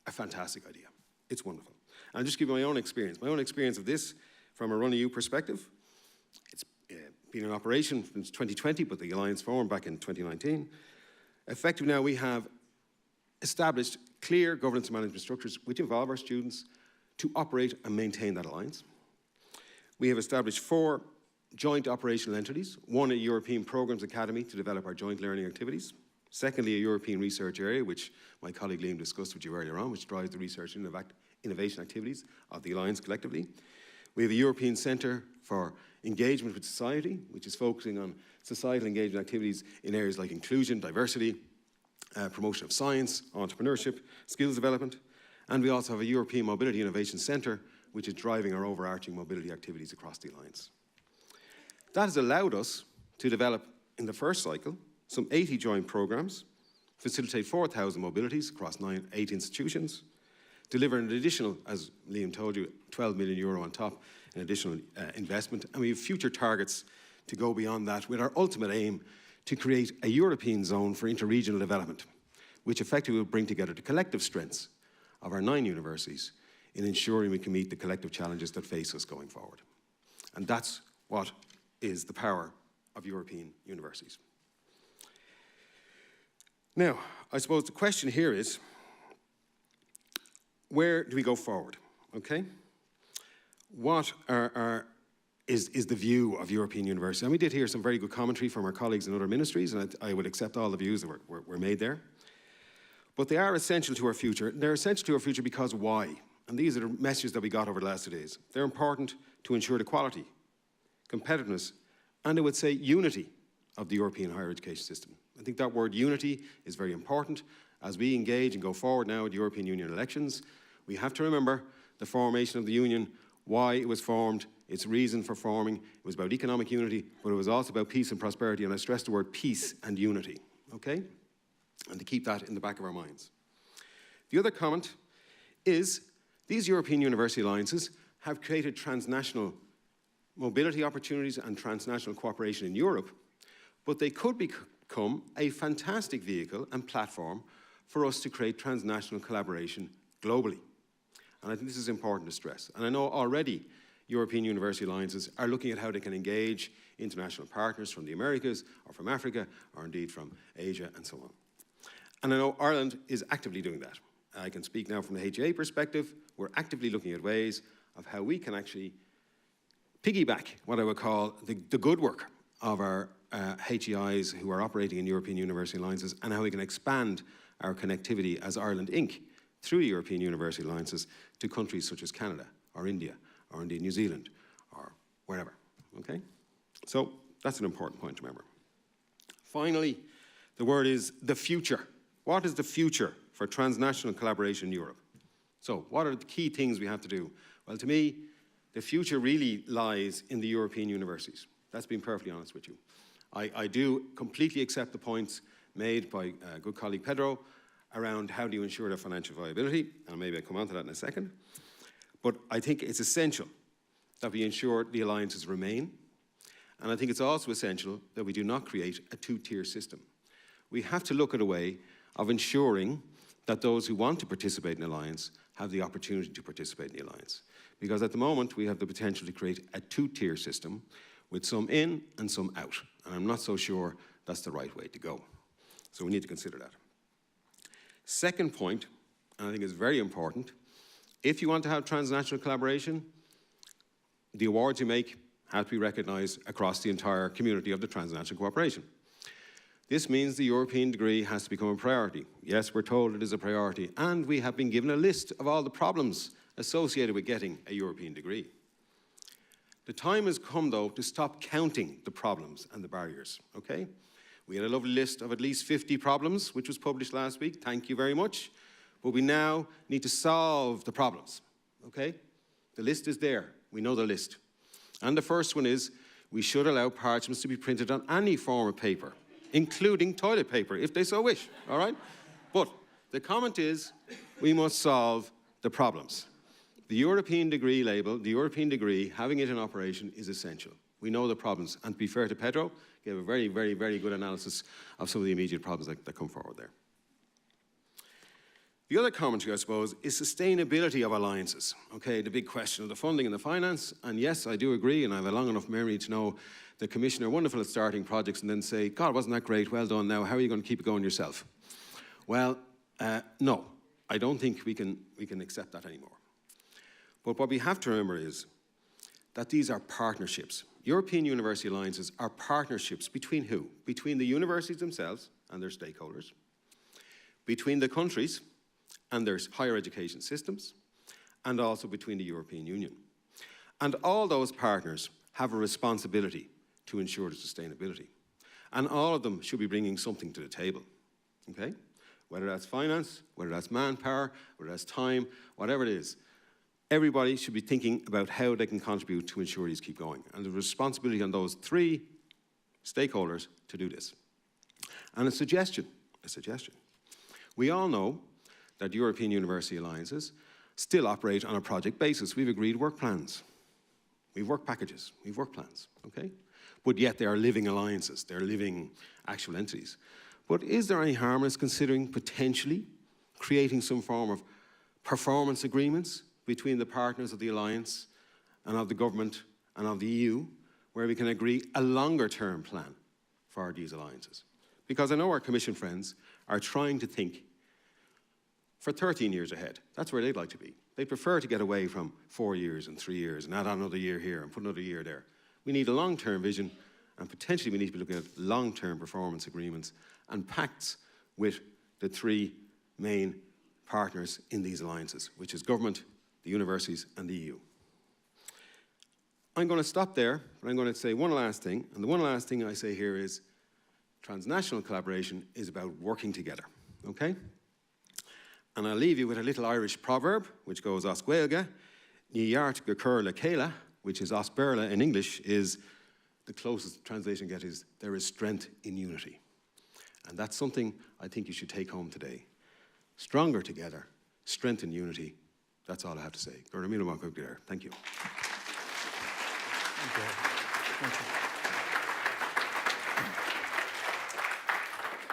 [SPEAKER 9] a fantastic idea. It's wonderful. And I'll just give you my own experience of this from a Run-EU perspective. It's been in operation since 2020, but the Alliance formed back in 2019. Effectively now we have established clear governance and management structures which involve our students to operate and maintain that alliance. We have established 4 joint operational entities: one, a European Programmes Academy to develop our joint learning activities; secondly, a European research area, which my colleague Liam discussed with you earlier on, which drives the research and innovation activities of the Alliance collectively. We have a European Centre for Engagement with Society, which is focusing on societal engagement activities in areas like inclusion, diversity, promotion of science, entrepreneurship, skills development. And we also have a European Mobility Innovation Centre, which is driving our overarching mobility activities across the Alliance. That has allowed us to develop, in the first cycle, some 80 joint programmes, facilitate 4,000 mobilities across 8 institutions, deliver an additional, as Liam told you, €12 million on top in additional investment, and we have future targets to go beyond that, with our ultimate aim to create a European zone for interregional development, which effectively will bring together the collective strengths of our 9 universities in ensuring we can meet the collective challenges that face us going forward. And that's what is the power of European universities. Now, I suppose the question here is, where do we go forward, okay? What is the view of European universities? And we did hear some very good commentary from our colleagues in other ministries, and I would accept all the views that were made there. But they are essential to our future. They're essential to our future because why? And these are the messages that we got over the last 2 days. They're important to ensure the quality, competitiveness, and I would say unity of the European higher education system. I think that word unity is very important. As we engage and go forward now with European Union elections, we have to remember the formation of the Union, why it was formed, its reason for forming. It was about economic unity, but it was also about peace and prosperity, and I stress the word peace and unity, okay? And to keep that in the back of our minds. The other comment is, these European university alliances have created transnational mobility opportunities and transnational cooperation in Europe, but they could become a fantastic vehicle and platform for us to create transnational collaboration globally. And I think this is important to stress. And I know already European university alliances are looking at how they can engage international partners from the Americas or from Africa or indeed from Asia and so on. And I know Ireland is actively doing that. I can speak now from the HEA perspective. We're actively looking at ways of how we can actually piggyback what I would call the good work of our HEIs who are operating in European university alliances, and how we can expand our connectivity as Ireland Inc. through European university alliances to countries such as Canada or India or indeed New Zealand or wherever, okay? So that's an important point to remember. Finally, the word is the future. What is the future for transnational collaboration in Europe? So what are the key things we have to do? Well, to me, the future really lies in the European universities. That's being perfectly honest with you. I do completely accept the points made by good colleague Pedro around how do you ensure their financial viability, and maybe I'll come on to that in a second. But I think it's essential that we ensure the alliances remain, and I think it's also essential that we do not create a two-tier system. We have to look at a way of ensuring that those who want to participate in the alliance have the opportunity to participate in the alliance. Because at the moment, we have the potential to create a two-tier system with some in and some out. And I'm not so sure that's the right way to go. So we need to consider that. Second point, and I think it's very important, if you want to have transnational collaboration, the awards you make have to be recognized across the entire community of the transnational cooperation. This means the European degree has to become a priority. Yes, we're told it is a priority, and we have been given a list of all the problems associated with getting a European degree. The time has come, though, to stop counting the problems and the barriers, okay? We had a lovely list of at least 50 problems, which was published last week. Thank you very much. But we now need to solve the problems, okay? The list is there. We know the list. And the first one is we should allow parchments to be printed on any form of paper, including toilet paper, if they so wish, all right? But the comment is we must solve the problems. The European degree label, the European degree, having it in operation is essential. We know the problems. And to be fair to Pedro, gave a very, very, very good analysis of some of the immediate problems that come forward there. The other commentary, I suppose, is sustainability of alliances. Okay, the big question of the funding and the finance. And yes, I do agree, and I have a long enough memory to know the commissioner wonderful at starting projects and then say, God, wasn't that great? Well done. Now, how are you going to keep it going yourself? Well, no, I don't think we can accept that anymore. But what we have to remember is that these are partnerships. European university alliances are partnerships between who? Between the universities themselves and their stakeholders, between the countries and their higher education systems, and also between the European Union. And all those partners have a responsibility to ensure the sustainability. And all of them should be bringing something to the table, okay? Whether that's finance, whether that's manpower, whether that's time, whatever it is. Everybody should be thinking about how they can contribute to ensure these keep going. And the responsibility on those three stakeholders to do this. And a suggestion. We all know that European university alliances still operate on a project basis. We've agreed work plans. We've work packages. We've work plans, okay? But yet they are living alliances. They're living actual entities. But is there any harm in us considering potentially creating some form of performance agreements between the partners of the alliance and of the government and of the EU, where we can agree a longer-term plan for these alliances? Because I know our Commission friends are trying to think for 13 years ahead. That's where they'd like to be. They prefer to get away from 4 years and 3 years and add on another year here and put another year there. We need a long-term vision, and potentially we need to be looking at long-term performance agreements and pacts with the three main partners in these alliances, which is government, the universities, and the EU. I'm going to stop there, but I'm going to say one last thing, and the one last thing I say here is transnational collaboration is about working together, okay? And I'll leave you with a little Irish proverb, which goes Os Gaeilge, Ní Dheart go cur le céile, which is Os Bearla in English, is the closest translation I get is there is strength in unity. And that's something I think you should take home today. Stronger together, strength in unity, That's all I have to say. Thank you.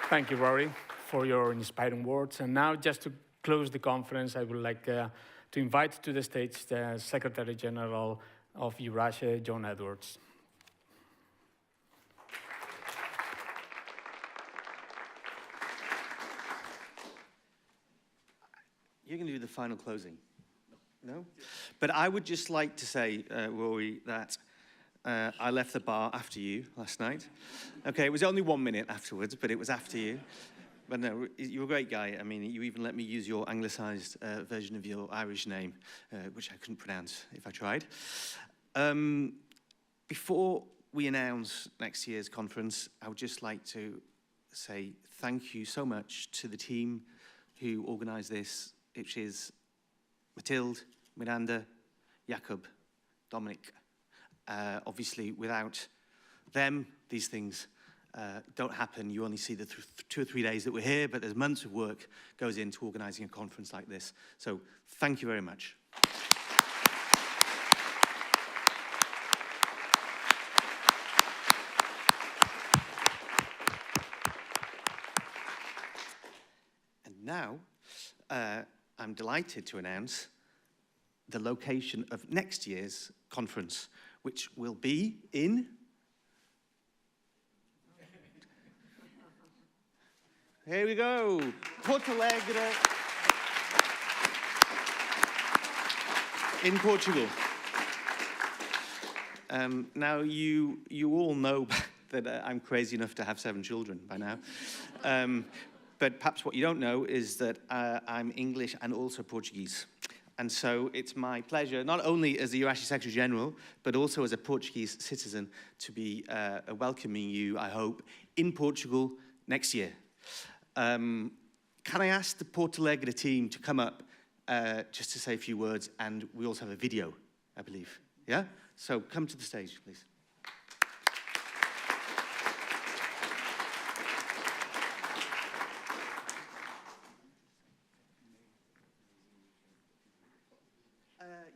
[SPEAKER 1] Thank you, Rory, for your inspiring words. And now, just to close the conference, I would like to invite to the stage the Secretary General of EURASHE, John Edwards.
[SPEAKER 10] You're going to do the final closing? No? But I would just like to say, Rory, that I left the bar after you last night. Okay, it was only 1 minute afterwards, but it was after you. But no, you're a great guy. I mean, you even let me use your anglicised version of your Irish name, which I couldn't pronounce if I tried. Before we announce next year's conference, I would just like to say thank you so much to the team who organised this, which is Mathilde, Miranda, Jakob, Dominic. Obviously, without them, these things don't happen. You only see the 2 or 3 days that we're here, but there's months of work goes into organising a conference like this. So thank you very much. And now, I'm delighted to announce the location of next year's conference, which will be in here we go, Porto Alegre in Portugal. Now you all know that I'm crazy enough to have 7 children by now. But perhaps what you don't know is that I'm English and also Portuguese. And so it's my pleasure, not only as the EURASHE Secretary General, but also as a Portuguese citizen, to be welcoming you, I hope, in Portugal next year. Can I ask the Porto Alegre team to come up just to say a few words? And we also have a video, I believe. Yeah? So come to the stage, please.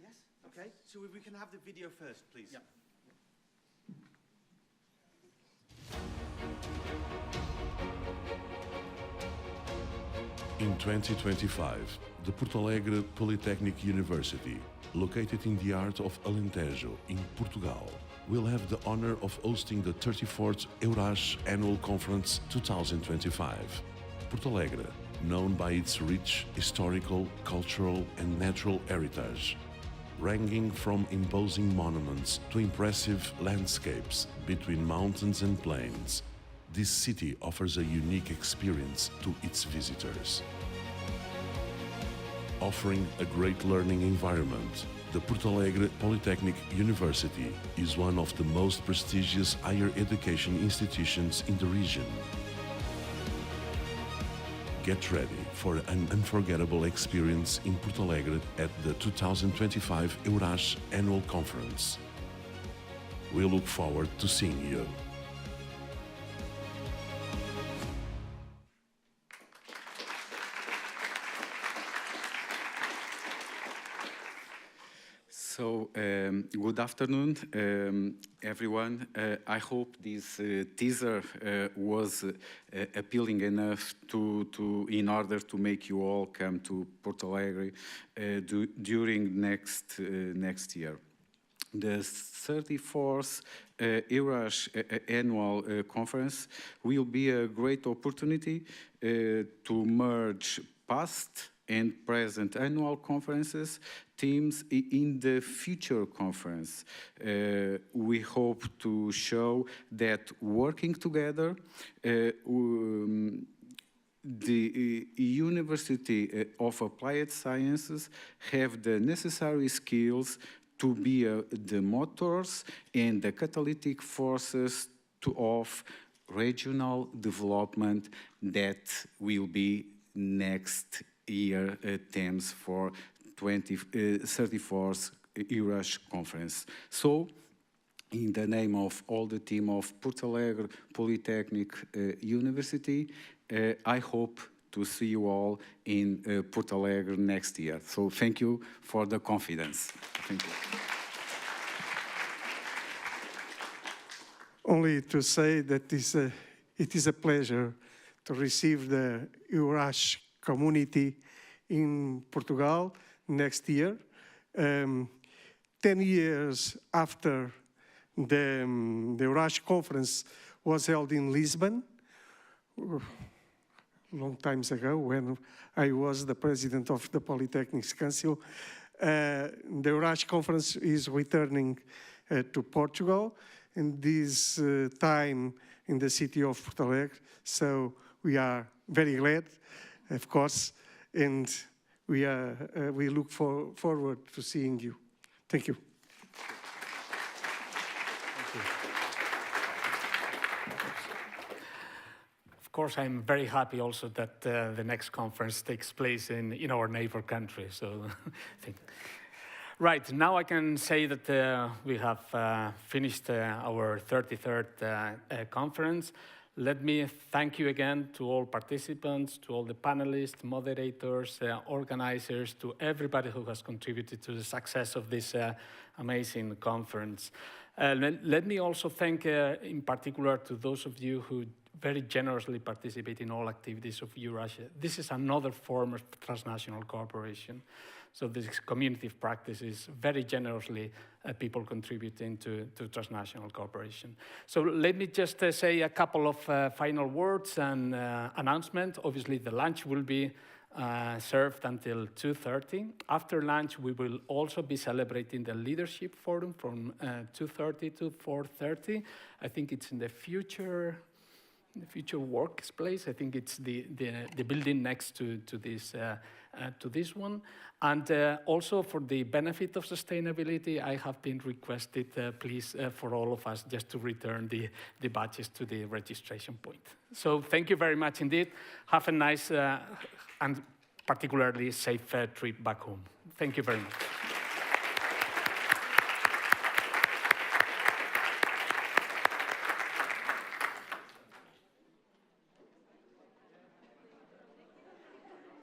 [SPEAKER 10] Yes, okay. So we can have the video first, please. Yeah.
[SPEAKER 11] In 2025, the Porto Alegre Polytechnic University, located in the heart of Alentejo in Portugal, will have the honor of hosting the 34th EURASHE Annual Conference 2025. Porto Alegre, known by its rich historical, cultural and natural heritage, ranging from imposing monuments to impressive landscapes between mountains and plains, this city offers a unique experience to its visitors. Offering a great learning environment, the Porto Alegre Polytechnic University is one of the most prestigious higher education institutions in the region. Get ready for an unforgettable experience in Porto Alegre at the 2025 EURASHE Annual Conference. We look forward to seeing you.
[SPEAKER 12] So, good afternoon, everyone. I hope this teaser was appealing enough in order to make you all come to Porto Alegre during next year. The 34th EURASHE Annual Conference will be a great opportunity to merge past and present annual conferences themes in the future conference. We hope to show that working together, the University of Applied Sciences have the necessary skills to be the motors and the catalytic forces of regional development that will be next year themes for 34th EURASHE Conference. So, in the name of all the team of Porto Alegre Polytechnic University, I hope to see you all in Porto Alegre next year. So thank you for the confidence. Thank you.
[SPEAKER 8] Only to say that it is a pleasure to receive the EURASHE community in Portugal next year. 10 years after the EURASHE conference was held in Lisbon, long times ago when I was the president of the Polytechnics Council. The EURASHE conference is returning to Portugal, in this time in the city of Porto Alegre. So we are very glad, of course, and we look forward to seeing you. Thank you.
[SPEAKER 1] Of course, I'm very happy also that the next conference takes place in our neighbor country. So, right, now I can say that we have finished our 33rd conference. Let me thank you again to all participants, to all the panelists, moderators, organizers, to everybody who has contributed to the success of this amazing conference. Let me also thank in particular to those of you who very generously participate in all activities of EURASHE. This is another form of transnational cooperation. So this community of practice is very generously people contributing to transnational cooperation. So let me just say a couple of final words and announcement. Obviously, the lunch will be served until 2:30. After lunch, we will also be celebrating the Leadership Forum from 2:30 to 4:30. I think it's in the future workspace. I think it's the building next to this one. And also for the benefit of sustainability, I have been requested, please, for all of us, just to return the badges to the registration point. So thank you very much indeed. Have a nice and particularly safe trip back home. Thank you very much.